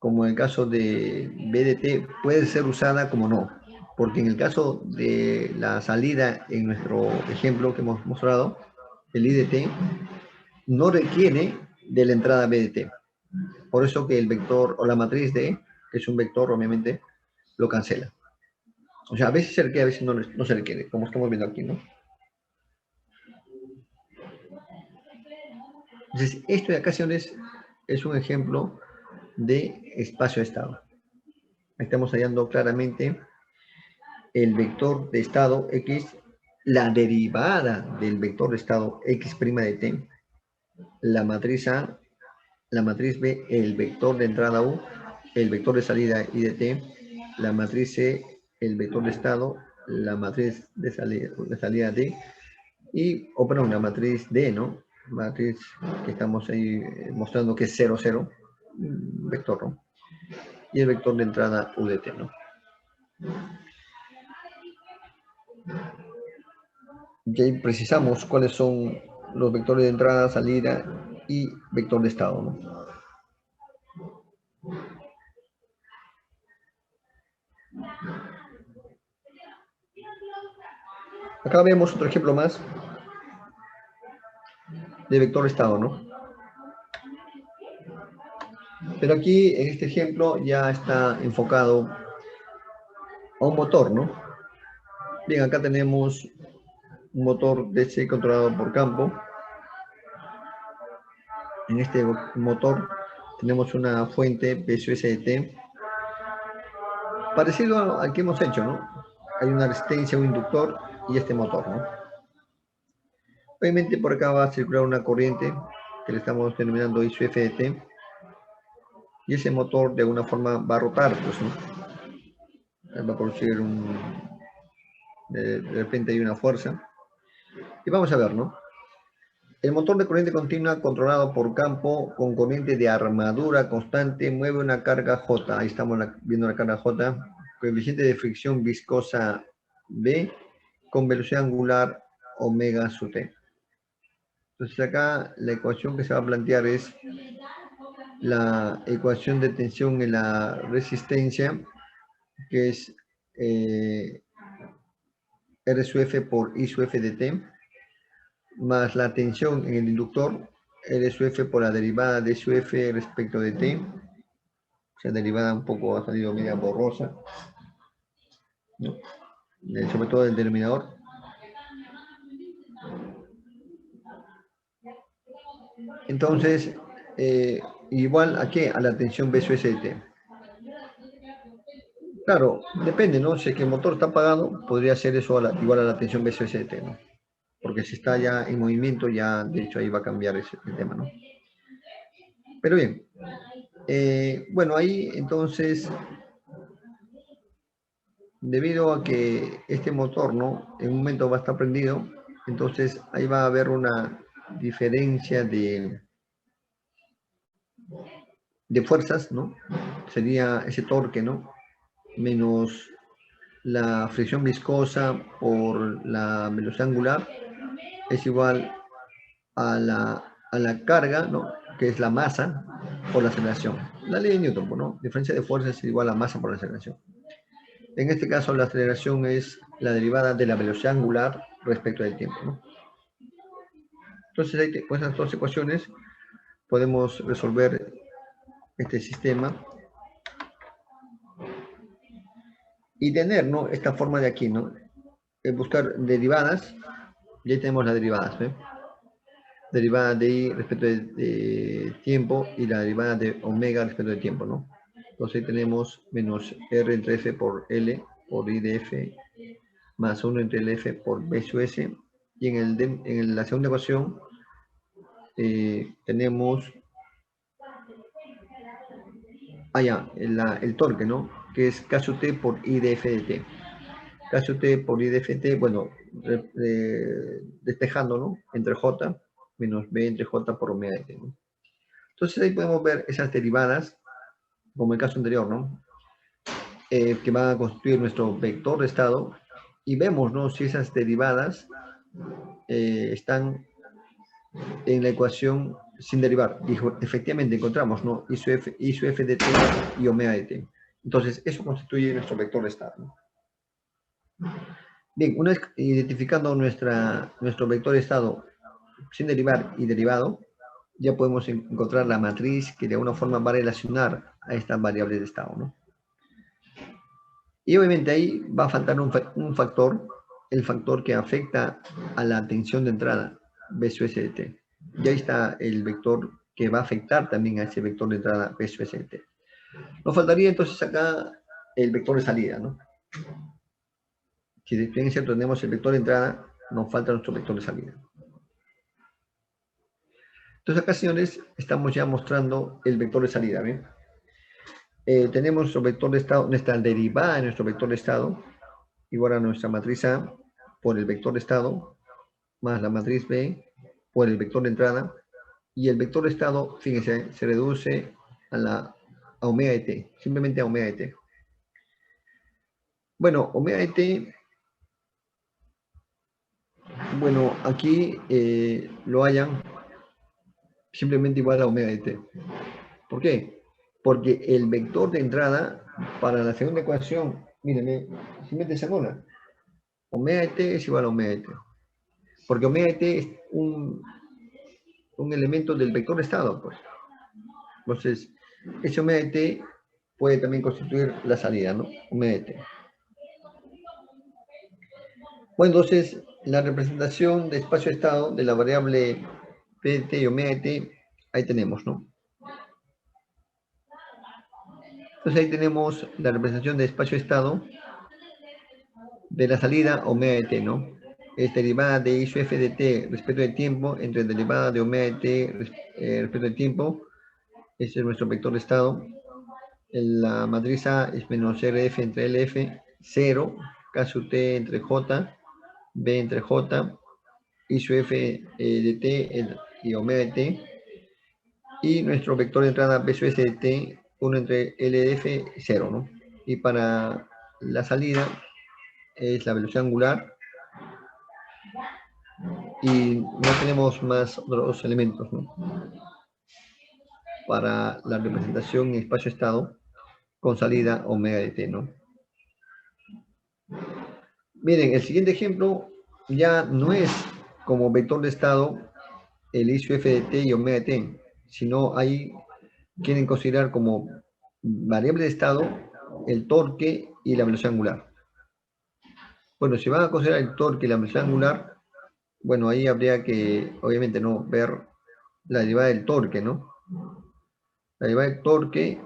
como en el caso de BDT, puede ser usada como no. Porque en el caso de la salida, en nuestro ejemplo que hemos mostrado, el IDT no requiere de la entrada BDT. Por eso que el vector o la matriz D, que es un vector, obviamente, lo cancela. O sea, a veces se requiere, a veces no se requiere, como estamos viendo aquí, ¿no? Entonces, esto de ocasiones es un ejemplo de espacio-estado. Estamos hallando claramente el vector de estado X, la derivada del vector de estado X' de t, la matriz A, la matriz B, el vector de entrada U, el vector de salida I de t, la matriz C, el vector de estado, la matriz de salida D, y, o perdón, la matriz D, ¿no? Matriz que estamos ahí mostrando que es 0, 0, vector, ¿no? Y el vector de entrada U de t, ¿no? Y ahí precisamos cuáles son los vectores de entrada, salida y vector de estado, ¿no? Acá vemos otro ejemplo más de vector de estado, ¿no? Pero aquí, en este ejemplo, ya está enfocado a un motor, ¿no? Bien, acá tenemos un motor DC controlado por campo. En este motor tenemos una fuente PSUSDT, parecido al que hemos hecho, ¿no? Hay una resistencia, un inductor y este motor, ¿no? Obviamente por acá va a circular una corriente que le estamos denominando ISUFDT, y ese motor de alguna forma va a rotar, pues, ¿no? Va a producir de repente hay una fuerza. Y vamos a ver, ¿no? El motor de corriente continua controlado por campo con corriente de armadura constante mueve una carga J. Ahí estamos viendo la carga J. Coeficiente de fricción viscosa B con velocidad angular omega sub t. Entonces acá la ecuación que se va a plantear es la ecuación de tensión en la resistencia, que es R sub F por I sub F de T, más la tensión en el inductor, R sub F por la derivada de sub F respecto de T, o sea, derivada un poco ha salido media borrosa. ¿no? Sobre todo del denominador. Entonces, igual a qué? A la tensión B sub ST. Claro, depende, ¿no? Si es que el motor está apagado, podría ser eso igual a la tensión B sub ST, ¿no? Porque si está ya en movimiento, ya de hecho ahí va a cambiar el tema, ¿no? Pero bien, bueno, ahí entonces, debido a que este motor, ¿no? En un momento va a estar prendido, entonces ahí va a haber una diferencia de fuerzas, ¿no? Sería ese torque, ¿no? Menos la fricción viscosa por la velocidad angular es igual a la carga, ¿no? Que es la masa por la aceleración. La ley de Newton, ¿no? Diferencia de fuerza es igual a masa por la aceleración. En este caso, la aceleración es la derivada de la velocidad angular respecto del tiempo, ¿no? Entonces, ahí con esas dos ecuaciones podemos resolver este sistema y tener, ¿no? Esta forma de aquí, ¿no? Buscar derivadas, y ahí tenemos las derivadas, ¿eh? Derivada de I respecto de tiempo y la derivada de omega respecto de tiempo, ¿no? Entonces ahí tenemos menos R entre F por L por I de F más 1 entre el F por B sub S. Y en la segunda ecuación tenemos el torque, ¿no? Que es K sub T por I de F de T. K sub T por I de F de T, bueno, despejando, ¿no? Entre J menos B entre J por omega de T, ¿no? Entonces ahí podemos ver esas derivadas, como el caso anterior, ¿no? Que van a constituir nuestro vector de estado y vemos, ¿no? Si esas derivadas están en la ecuación sin derivar. Dijo, efectivamente encontramos, ¿no? I sub F de T y omega de T. Entonces, eso constituye nuestro vector de estado, ¿no? Bien, una vez identificando nuestro vector de estado sin derivar y derivado, ya podemos encontrar la matriz que de alguna forma va a relacionar a estas variables de estado, ¿no? Y obviamente ahí va a faltar un factor, el factor que afecta a la tensión de entrada, B sub S de T. Y ahí está el vector que va a afectar también a ese vector de entrada, B sub S de T. Nos faltaría entonces acá el vector de salida, ¿no? Si bien es cierto tenemos el vector de entrada, nos falta nuestro vector de salida. Entonces acá, señores, estamos ya mostrando el vector de salida, ¿ven? Tenemos nuestro vector de estado, nuestra derivada de nuestro vector de estado, igual a nuestra matriz A por el vector de estado, más la matriz B por el vector de entrada, y el vector de estado, fíjense, se reduce a omega de t, simplemente a omega de t. Bueno, omega de t, bueno, aquí lo hayan simplemente igual a omega de t. ¿Por qué? Porque el vector de entrada para la segunda ecuación, mírenme, simplemente se anula. Omega de t es igual a omega de t. Porque omega de t es un elemento del vector de estado, pues. Entonces, ese omega de t puede también constituir la salida, ¿no? Omega de t. Bueno, entonces, la representación de espacio-estado de la variable p de t y omega de t, ahí tenemos, ¿no? Entonces, ahí tenemos la representación de espacio-estado de la salida omega de t, ¿no? Es derivada de I sub f de t respecto del tiempo entre derivada de omega de t respecto del tiempo. Ese es nuestro vector de estado. La matriz A es menos RF entre LF, 0, K sub t entre J, B entre J, I sub f de t y omega de t. Y nuestro vector de entrada B sub s de t, 1 entre LF, 0, ¿no? Y para la salida es la velocidad angular. Y no tenemos más otros elementos, ¿no? Para la representación en espacio-estado con salida omega de t, ¿no? Miren, el siguiente ejemplo ya no es como vector de estado el I sub f de t y omega de t, sino ahí quieren considerar como variable de estado el torque y la velocidad angular. Bueno, si van a considerar el torque y la velocidad angular, bueno, ahí habría que, obviamente, ¿no? Ver la derivada del torque, ¿no? La derivada del torque,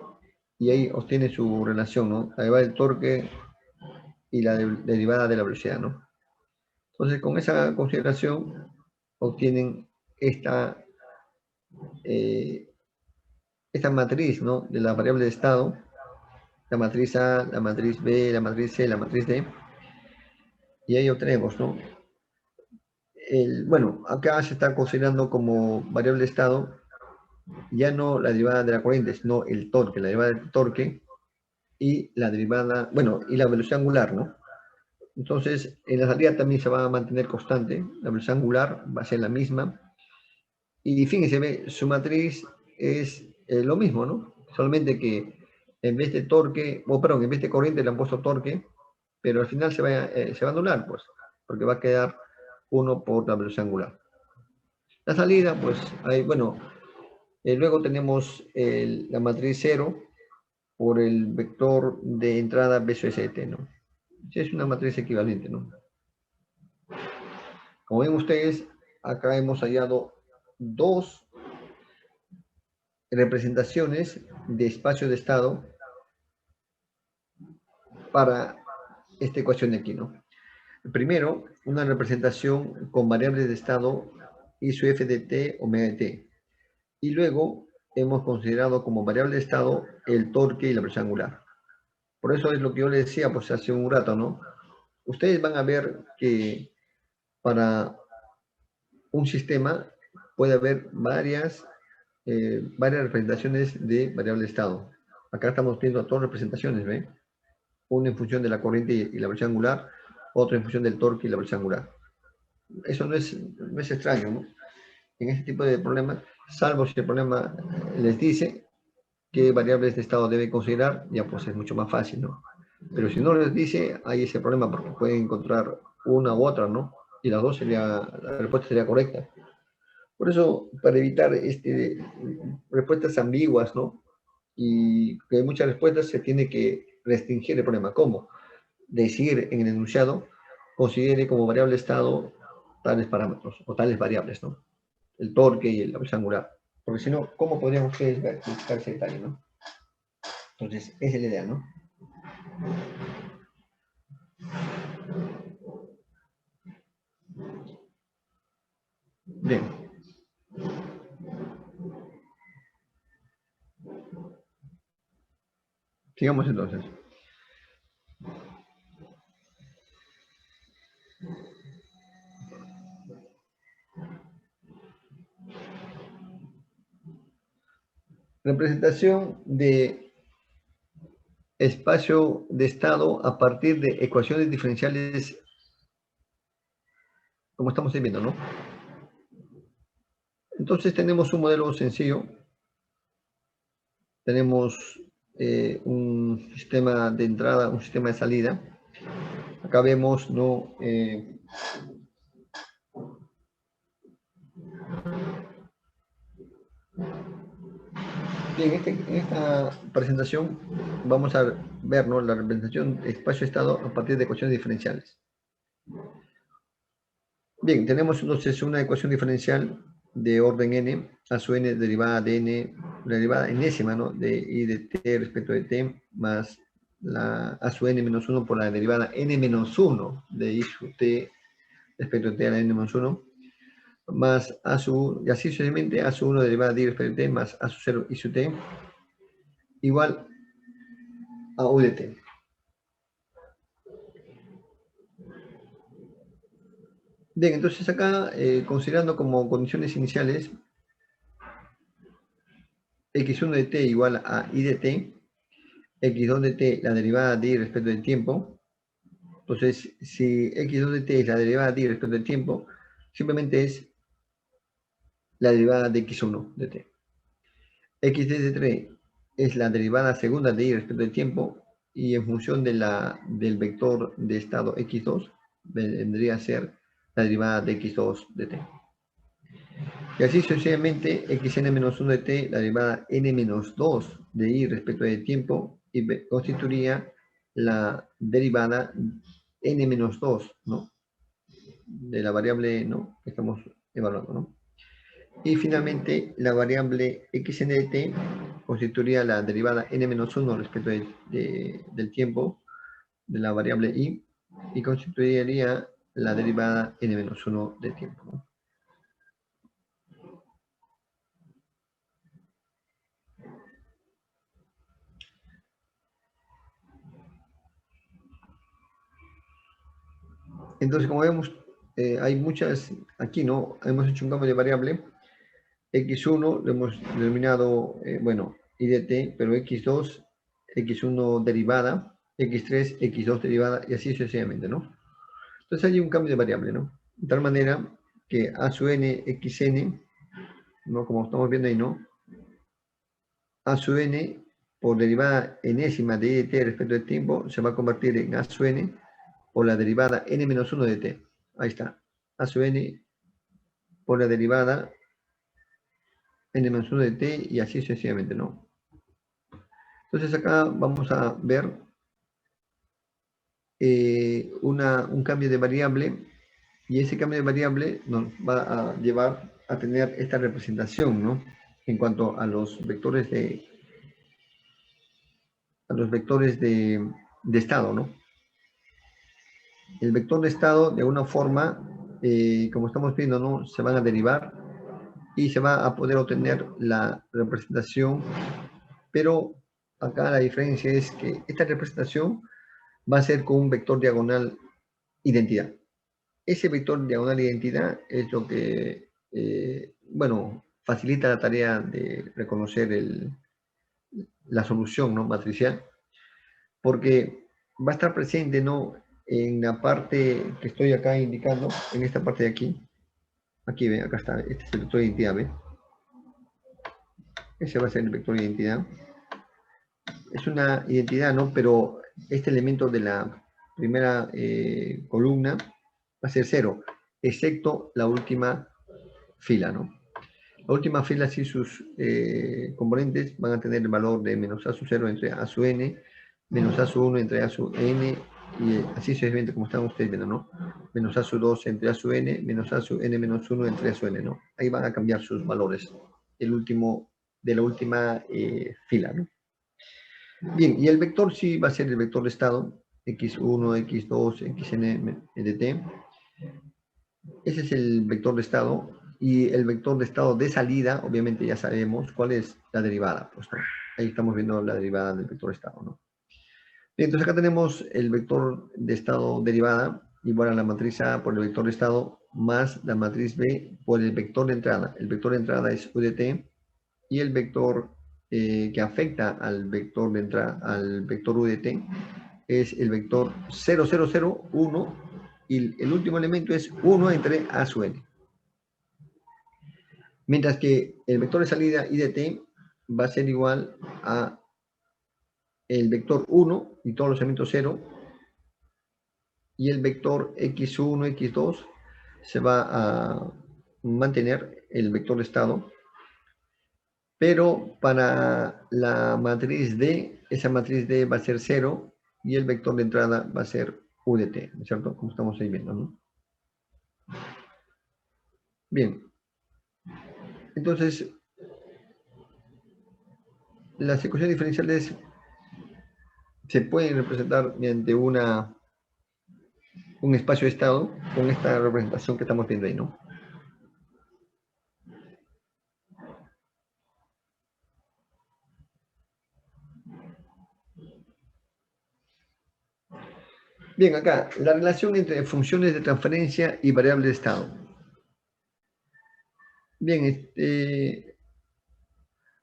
y ahí obtiene su relación, ¿no? La derivada del torque y la derivada de la velocidad, ¿no? Entonces, con esa consideración, obtienen eh, esta matriz, ¿no? De la variable de estado, la matriz A, la matriz B, la matriz C, la matriz D, y ahí obtenemos, ¿no? Bueno, acá se está considerando como variable de estado ya no la derivada de la corriente, sino el torque, la derivada del torque y la derivada, bueno, y la velocidad angular, ¿no? Entonces, en la salida también se va a mantener constante, la velocidad angular va a ser la misma, y fíjense, su matriz es lo mismo, ¿no? Solamente que en vez de torque, o perdón, en vez de corriente le han puesto torque, pero al final se va a anular, pues, porque va a quedar 1 por la velocidad angular. La salida, pues, ahí, bueno, luego tenemos la matriz 0 por el vector de entrada B sub ST, ¿no? Es una matriz equivalente, ¿no? Como ven ustedes, acá hemos hallado dos representaciones de espacio de estado para esta ecuación de aquí, ¿no? Primero, una representación con variables de estado y su f de t, omega de t. Y luego hemos considerado como variable de estado el torque y la velocidad angular. Por eso es lo que yo les decía pues hace un rato, ¿no? Ustedes van a ver que para un sistema puede haber varias representaciones de variable de estado. Acá estamos viendo dos representaciones, ¿ven? Una en función de la corriente y la velocidad angular, otra en función del torque y la velocidad angular. Eso no es extraño, ¿no? En este tipo de problemas, salvo si el problema les dice qué variables de estado debe considerar, ya pues es mucho más fácil, ¿no? Pero si no les dice, hay ese problema porque pueden encontrar una u otra, ¿no? Y las dos la respuesta sería correcta. Por eso, para evitar respuestas ambiguas, ¿no? Y que hay muchas respuestas, se tiene que restringir el problema. ¿Cómo? Decir en el enunciado, considere como variable de estado tales parámetros o tales variables, ¿no? El torque y la velocidad angular. Porque si no, ¿cómo podrían ustedes verificar ese detalle, no? Entonces, esa es la idea, ¿no? Bien. Sigamos entonces. Representación de espacio de estado a partir de ecuaciones diferenciales, como estamos viendo, ¿no? Entonces tenemos un modelo sencillo. Tenemos un sistema de entrada, un sistema de salida. Acá vemos, ¿no? Bien, en esta presentación vamos a ver, ¿no? La representación de espacio-estado a partir de ecuaciones diferenciales. Bien, tenemos entonces una ecuación diferencial de orden n, a su n derivada de n, la derivada enésima, ¿no? De i de t respecto de t, más la a su n menos 1 por la derivada n menos 1 de i sub t respecto de t a la n menos 1, más a su, y así sucesivamente, a su 1 derivada de i respecto de t, más a su 0 i sub t, igual a u de t. Bien, entonces acá, considerando como condiciones iniciales, x1 de t igual a i de t, x2 de t la derivada de i respecto del tiempo. Entonces, si x2 de t es la derivada de i respecto del tiempo, simplemente es la derivada de x1 de t. x3 de t es la derivada segunda de i respecto del tiempo, y en función del vector de estado x2, vendría a ser la derivada de x2 de t. Y así sucesivamente, xn-1 de t, la derivada n-2 de i respecto del tiempo, y constituiría la derivada n-2, ¿no? De la variable, ¿no?, que estamos evaluando, ¿no? Y finalmente, la variable xn de t constituiría la derivada n-1 respecto del tiempo de la variable y constituiría la derivada n-1 del tiempo, ¿no? Entonces, como vemos, hay muchas, aquí, ¿no? Hemos hecho un cambio de variable. X1 lo hemos denominado, bueno, I de t, pero X2, X1 derivada, X3, X2 derivada, y así sucesivamente, ¿no? Entonces hay un cambio de variable, ¿no? De tal manera que A sub n, xn, ¿no? Como estamos viendo ahí, ¿no? A sub n por derivada enésima de I de t respecto del tiempo se va a convertir en A sub n por la derivada n-1 de t. Ahí está. A sub n por la derivada n-1 de t y así sucesivamente, ¿no? Entonces acá vamos a ver un cambio de variable y ese cambio de variable nos va a llevar a tener esta representación, ¿no? En cuanto a los vectores de estado, ¿no? El vector de estado, de alguna forma, como estamos viendo, ¿no?, se van a derivar y se va a poder obtener la representación, pero acá la diferencia es que esta representación va a ser con un vector diagonal identidad. Ese vector diagonal identidad es lo que, bueno, facilita la tarea de reconocer la solución, ¿no?, matricial, porque va a estar presente, ¿no?, en la parte que estoy acá indicando, en esta parte de aquí. Aquí, ven, acá está, este es el vector de identidad, ¿ven? Ese va a ser el vector de identidad. Es una identidad, ¿no? Pero este elemento de la primera columna va a ser 0, excepto la última fila, ¿no? La última fila, sí, sus componentes van a tener el valor de menos a sub 0 entre a sub n, menos a sub 1 entre a sub n, y así sucesivamente, como están ustedes viendo, ¿no? Menos a sub 2 entre a sub n, menos a sub n menos 1 entre a sub n, ¿no? Ahí van a cambiar sus valores, de la última fila, ¿no? Bien, y el vector sí va a ser el vector de estado, x1, x2, xn de t. Ese es el vector de estado, y el vector de estado de salida, obviamente ya sabemos cuál es la derivada, pues, ¿no? Ahí estamos viendo la derivada del vector de estado, ¿no? Bien, entonces acá tenemos el vector de estado derivada igual a la matriz A por el vector de estado más la matriz B por el vector de entrada. El vector de entrada es U de t, y el vector que afecta al vector de entrada, al vector U de t, es el vector 0, 0, 0, 1, y el último elemento es 1 entre A sub n. Mientras que el vector de salida I de t va a ser igual a el vector 1 y todos los elementos 0, y el vector x1, x2 se va a mantener el vector de estado, pero para la matriz D, esa matriz D va a ser 0 y el vector de entrada va a ser U de t, ¿no es cierto? Como estamos ahí viendo, ¿no? Bien. Entonces, las ecuaciones diferenciales se pueden representar mediante un espacio de estado con esta representación que estamos viendo ahí, ¿no? Bien, acá, la relación entre funciones de transferencia y variables de estado. Bien,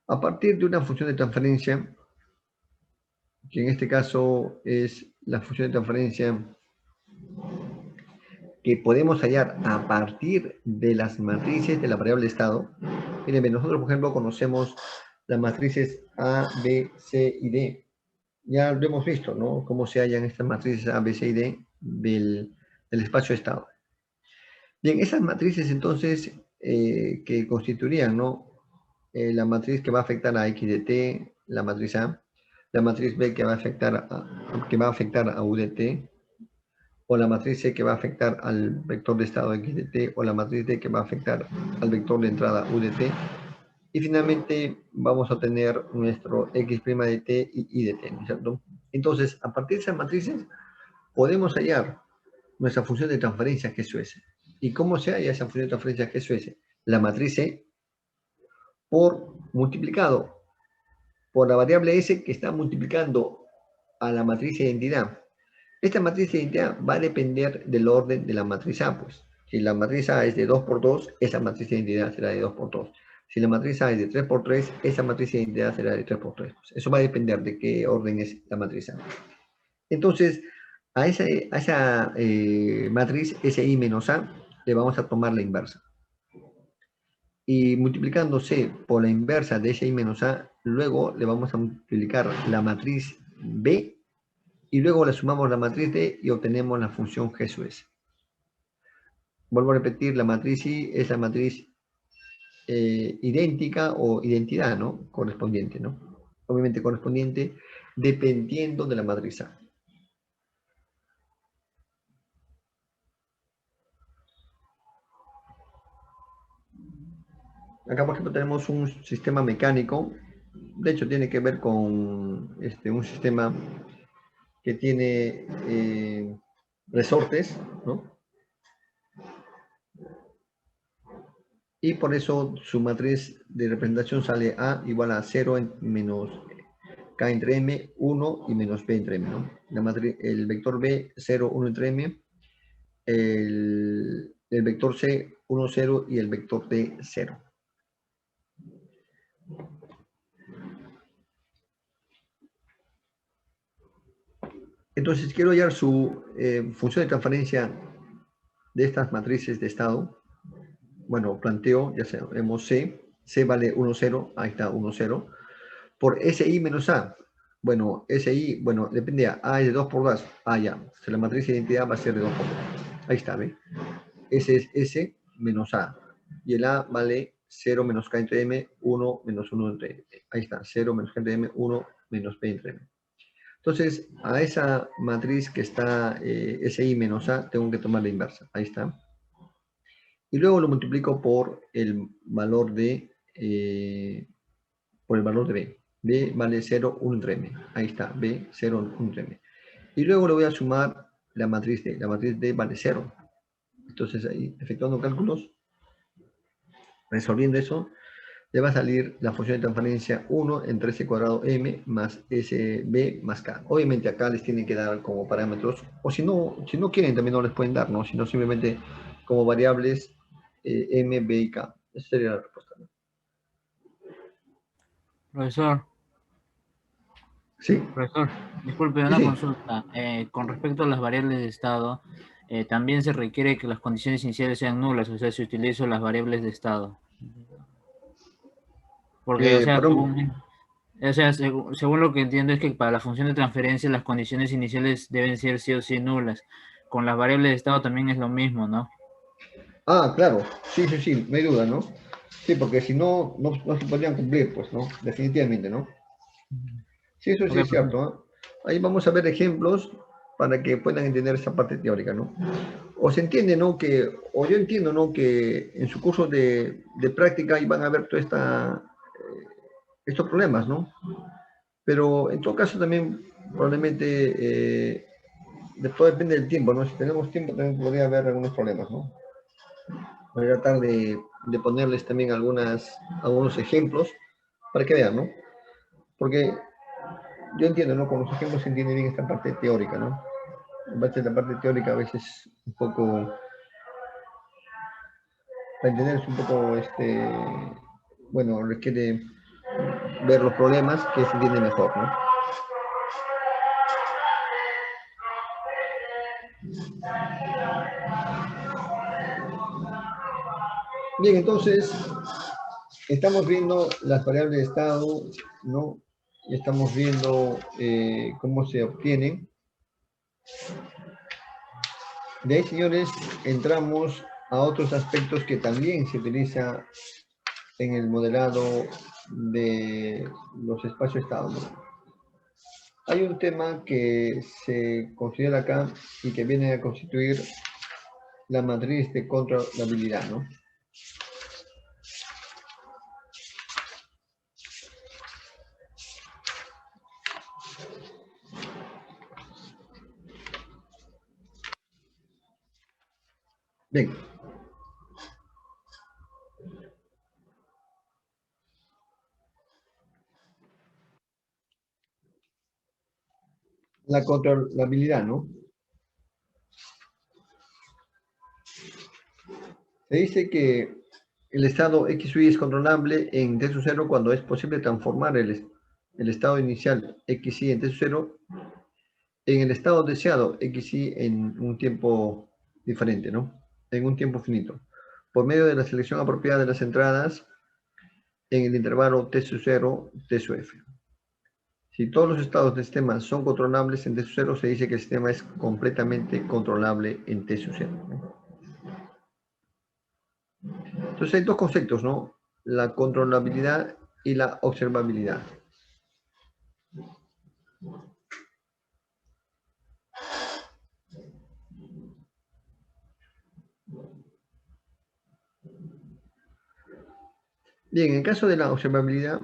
a partir de una función de transferencia, que en este caso es la función de transferencia que podemos hallar a partir de las matrices de la variable de estado. Miren, nosotros, por ejemplo, conocemos las matrices A, B, C y D. Ya lo hemos visto, ¿no? Cómo se hallan estas matrices A, B, C y D del espacio de estado. Bien, esas matrices entonces que constituirían, ¿no?, la matriz que va a afectar a X de t, la matriz A, la matriz B que va a afectar a U de t, o la matriz C que va a afectar al vector de estado X de t, o la matriz D que va a afectar al vector de entrada U de t. Y finalmente vamos a tener nuestro X' de t y Y de t, ¿no es cierto? Entonces, a partir de esas matrices, podemos hallar nuestra función de transferencia que es S. ¿Y cómo se halla esa función de transferencia que es S? La matriz C por multiplicado por la variable S que está multiplicando a la matriz de identidad. Esta matriz de identidad va a depender del orden de la matriz A, pues. Si la matriz A es de 2 por 2, esa matriz de identidad será de 2 por 2. Si la matriz A es de 3 por 3, esa matriz de identidad será de 3 por 3. Eso va a depender de qué orden es la matriz A. Entonces, a esa matriz SI menos A le vamos a tomar la inversa. Y multiplicando C por la inversa de SI menos A, luego le vamos a multiplicar la matriz B y luego le sumamos la matriz D y obtenemos la función G sub S. Vuelvo a repetir, la matriz I es la matriz idéntica o identidad, ¿no? Correspondiente, ¿no? Obviamente correspondiente dependiendo de la matriz A. Acá, por ejemplo, tenemos un sistema mecánico. De hecho, tiene que ver con un sistema que tiene resortes, ¿no? Y por eso su matriz de representación sale A igual a 0 menos K entre M, 1 y menos B entre M, ¿no? El vector B, 0, 1 entre M, el vector C, 1, 0 y el vector D, 0. Entonces, quiero hallar su función de transferencia de estas matrices de estado. Bueno, planteo, ya sabemos C vale 1, 0, ahí está 1, 0, por SI menos A. Bueno, SI, bueno, depende A es de 2 por 2, ya, o sea, la matriz de identidad va a ser de 2 por 2. Ahí está, ¿ve? S es S menos A, y el A vale 0 menos K entre M, 1 menos 1 entre M. Ahí está, 0 menos K entre M, 1 menos P entre M. Entonces, a esa matriz que está SI menos A, tengo que tomar la inversa. Ahí está. Y luego lo multiplico por el valor de B. B vale 0, 1 entre M. Ahí está, B, 0, 1 entre M. Y luego le voy a sumar la matriz D. La matriz D vale 0. Entonces ahí, efectuando cálculos, resolviendo eso, le va a salir la función de transferencia 1 entre S cuadrado M más SB más K. Obviamente acá les tienen que dar como parámetros, o si no quieren también no les pueden dar, ¿no? Sino simplemente como variables M, B y K. Esa sería la respuesta, ¿no? Profesor, ¿Sí? profesor, disculpe Sí, una sí. consulta. Con respecto a las variables de estado, también se requiere que las condiciones iniciales sean nulas, o sea, se utilizan las variables de estado. Porque, según lo que entiendo es que para la función de transferencia las condiciones iniciales deben ser sí o sí nulas. Con las variables de estado también es lo mismo, ¿no? Claro. Sí, sí, sí, no hay duda, ¿no? Sí, porque si no, no se podrían cumplir, pues, ¿no? Definitivamente, ¿no? Sí, eso sí Ok, es cierto, ¿no? Ahí vamos a ver ejemplos para que puedan entender esa parte teórica, ¿no? O se entiende, ¿no? O yo entiendo, ¿no? Que en su curso de práctica iban a ver estos problemas, ¿no? Pero en todo caso también probablemente de todo depende del tiempo, ¿no? Si tenemos tiempo también podría haber algunos problemas, ¿no? Voy a tratar de ponerles también algunos ejemplos para que vean, ¿no? Porque yo entiendo, ¿no? Con los ejemplos se entiende bien esta parte teórica, ¿no? La parte teórica a veces un poco, para entender es un poco, bueno, requiere ver los problemas que se entiende mejor, ¿no? Bien, entonces, estamos viendo las variables de estado, ¿no? Y estamos viendo cómo se obtienen. De ahí, señores, entramos a otros aspectos que también se utiliza en el modelado de los espacios estados, ¿no? Hay un tema que se considera acá y que viene a constituir la matriz de controlabilidad, ¿no? Bien. La controlabilidad, ¿no? Se dice que el estado X y es controlable en T sub 0 cuando es posible transformar el estado inicial X y en T sub 0 en el estado deseado X y en un tiempo diferente, ¿no? En un tiempo finito, por medio de la selección apropiada de las entradas en el intervalo T sub 0, T sub F. Si todos los estados del sistema son controlables en T sub 0, se dice que el sistema es completamente controlable en T sub 0, ¿no? Entonces hay dos conceptos, ¿no? La controlabilidad y la observabilidad. Bien, en el caso de la observabilidad,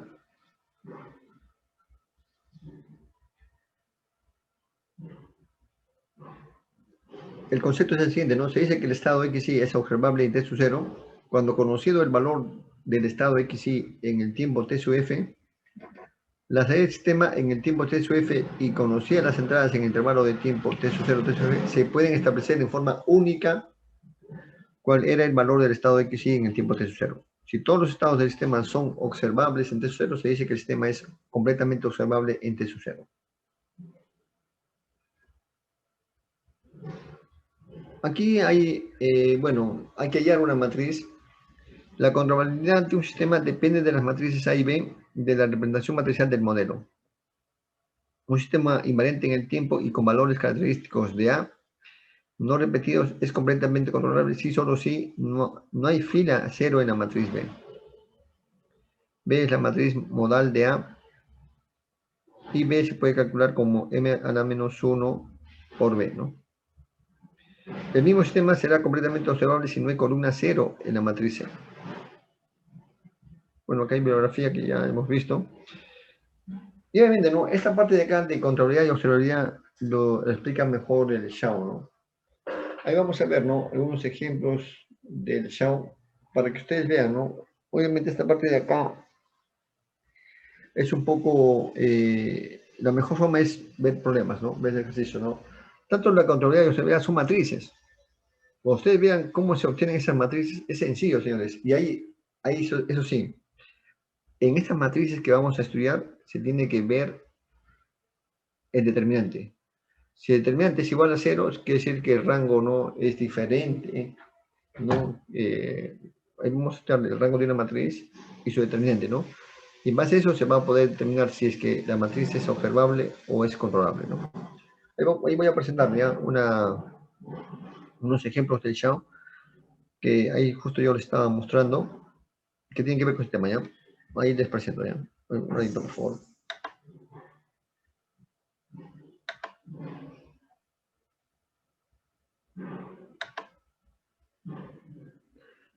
el concepto es el siguiente, ¿no? Se dice que el estado XY es observable en T sub 0 cuando, conocido el valor del estado XY en el tiempo T sub F, la salida del sistema en el tiempo T sub F y conocidas las entradas en el intervalo de tiempo T sub 0, T sub F, se pueden establecer en forma única cuál era el valor del estado XY en el tiempo T sub 0. Si todos los estados del sistema son observables en T sub 0, se dice que el sistema es completamente observable en T sub 0. Aquí hay, bueno, hay que hallar una matriz. La controlabilidad de un sistema depende de las matrices A y B de la representación matricial del modelo. Un sistema invariante en el tiempo y con valores característicos de A no repetidos es completamente controlable si solo si no hay fila cero en la matriz B. B es la matriz modal de A y B se puede calcular como M a la menos 1 por B, ¿no? El mismo sistema será completamente observable si no hay columna cero en la matriz C. Bueno, acá hay bibliografía que ya hemos visto. Y obviamente, ¿no? Esta parte de acá de controlabilidad y observabilidad lo explica mejor el Shao, ¿no? Ahí vamos a ver, ¿no? Algunos ejemplos del Shao para que ustedes vean, ¿no? Obviamente esta parte de acá es un poco, la mejor forma es ver problemas, ¿no? Ver el ejercicio, ¿no? Tanto la controlabilidad y la observabilidad son matrices. Cuando ustedes vean cómo se obtienen esas matrices, es sencillo, señores. Y ahí eso sí, en estas matrices que vamos a estudiar, se tiene que ver el determinante. Si el determinante es igual a 0, quiere decir que el rango no es diferente, ¿no? Vamos a estudiar el rango de una matriz y su determinante, ¿no? Y en base a eso se va a poder determinar si es que la matriz es observable o es controlable, ¿no? Ahí voy a presentar ya unos ejemplos del Shao, que ahí justo yo les estaba mostrando, que tienen que ver con este tema, ¿ya? Ahí les presento, ¿ya? Un ratito, por favor.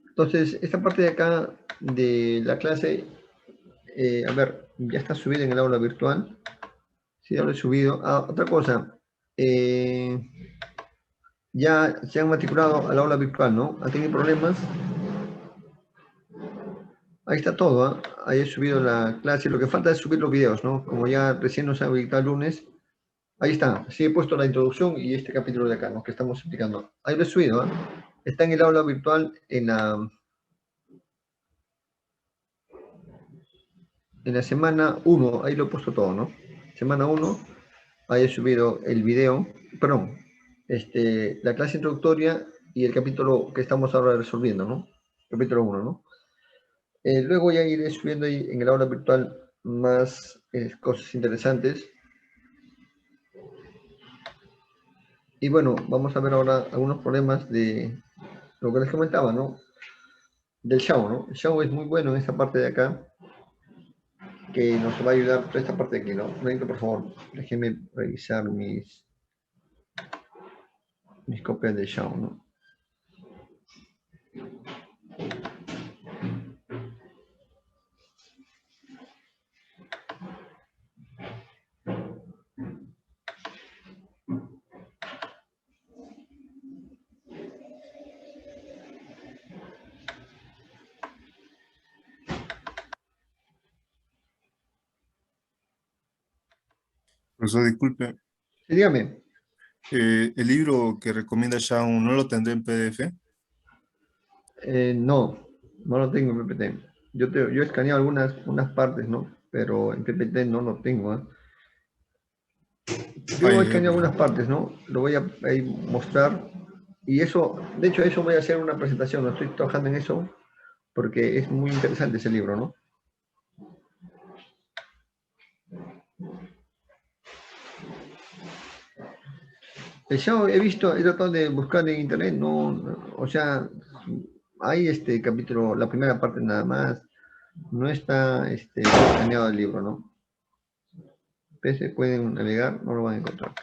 Entonces, esta parte de acá de la clase, a ver, ya está subida en el aula virtual. Sí, ya lo he subido. Ah, otra cosa. Ya se han matriculado al aula virtual, ¿no? ¿Han tenido problemas? Ahí está todo, ¿eh? Ahí he subido la clase. Lo que falta es subir los videos, ¿no? Como ya recién nos han habilitado el lunes. Ahí está. Sí, he puesto la introducción y este capítulo de acá, ¿no? Que estamos explicando. Ahí lo he subido, ¿eh? Está en el aula virtual en la semana 1. Ahí lo he puesto todo, ¿no? Semana 1. Ahí he subido el video. Perdón. La clase introductoria y el capítulo que estamos ahora resolviendo, ¿no? Capítulo 1, ¿no? Luego ya iré subiendo ahí en el aula virtual más cosas interesantes. Y bueno, vamos a ver ahora algunos problemas de lo que les comentaba, ¿no? Del Shao, ¿no? El Shao es muy bueno en esta parte de acá. que nos va a ayudar toda esta parte de aquí, ¿no? Necesito, por favor, déjenme revisar mis copias de Xiao, ¿no? Profesor, disculpe, Sí, dígame. el libro que recomienda Shaun, ¿no lo tendré en PDF? No, no lo tengo en PPT. Yo he escaneado unas partes, ¿no? Pero en PPT no lo tengo, ¿eh? Yo he Ay, escaneado algunas partes, ¿no? Lo voy a ahí mostrar. Y eso, de hecho, eso voy a hacer una presentación. No estoy trabajando en eso porque es muy interesante ese libro, ¿no? El Xiao he tratado de buscar en internet, o sea, hay este capítulo, la primera parte nada más, no está escaneado el libro, ¿no? Pese pueden navegar, no lo van a encontrar.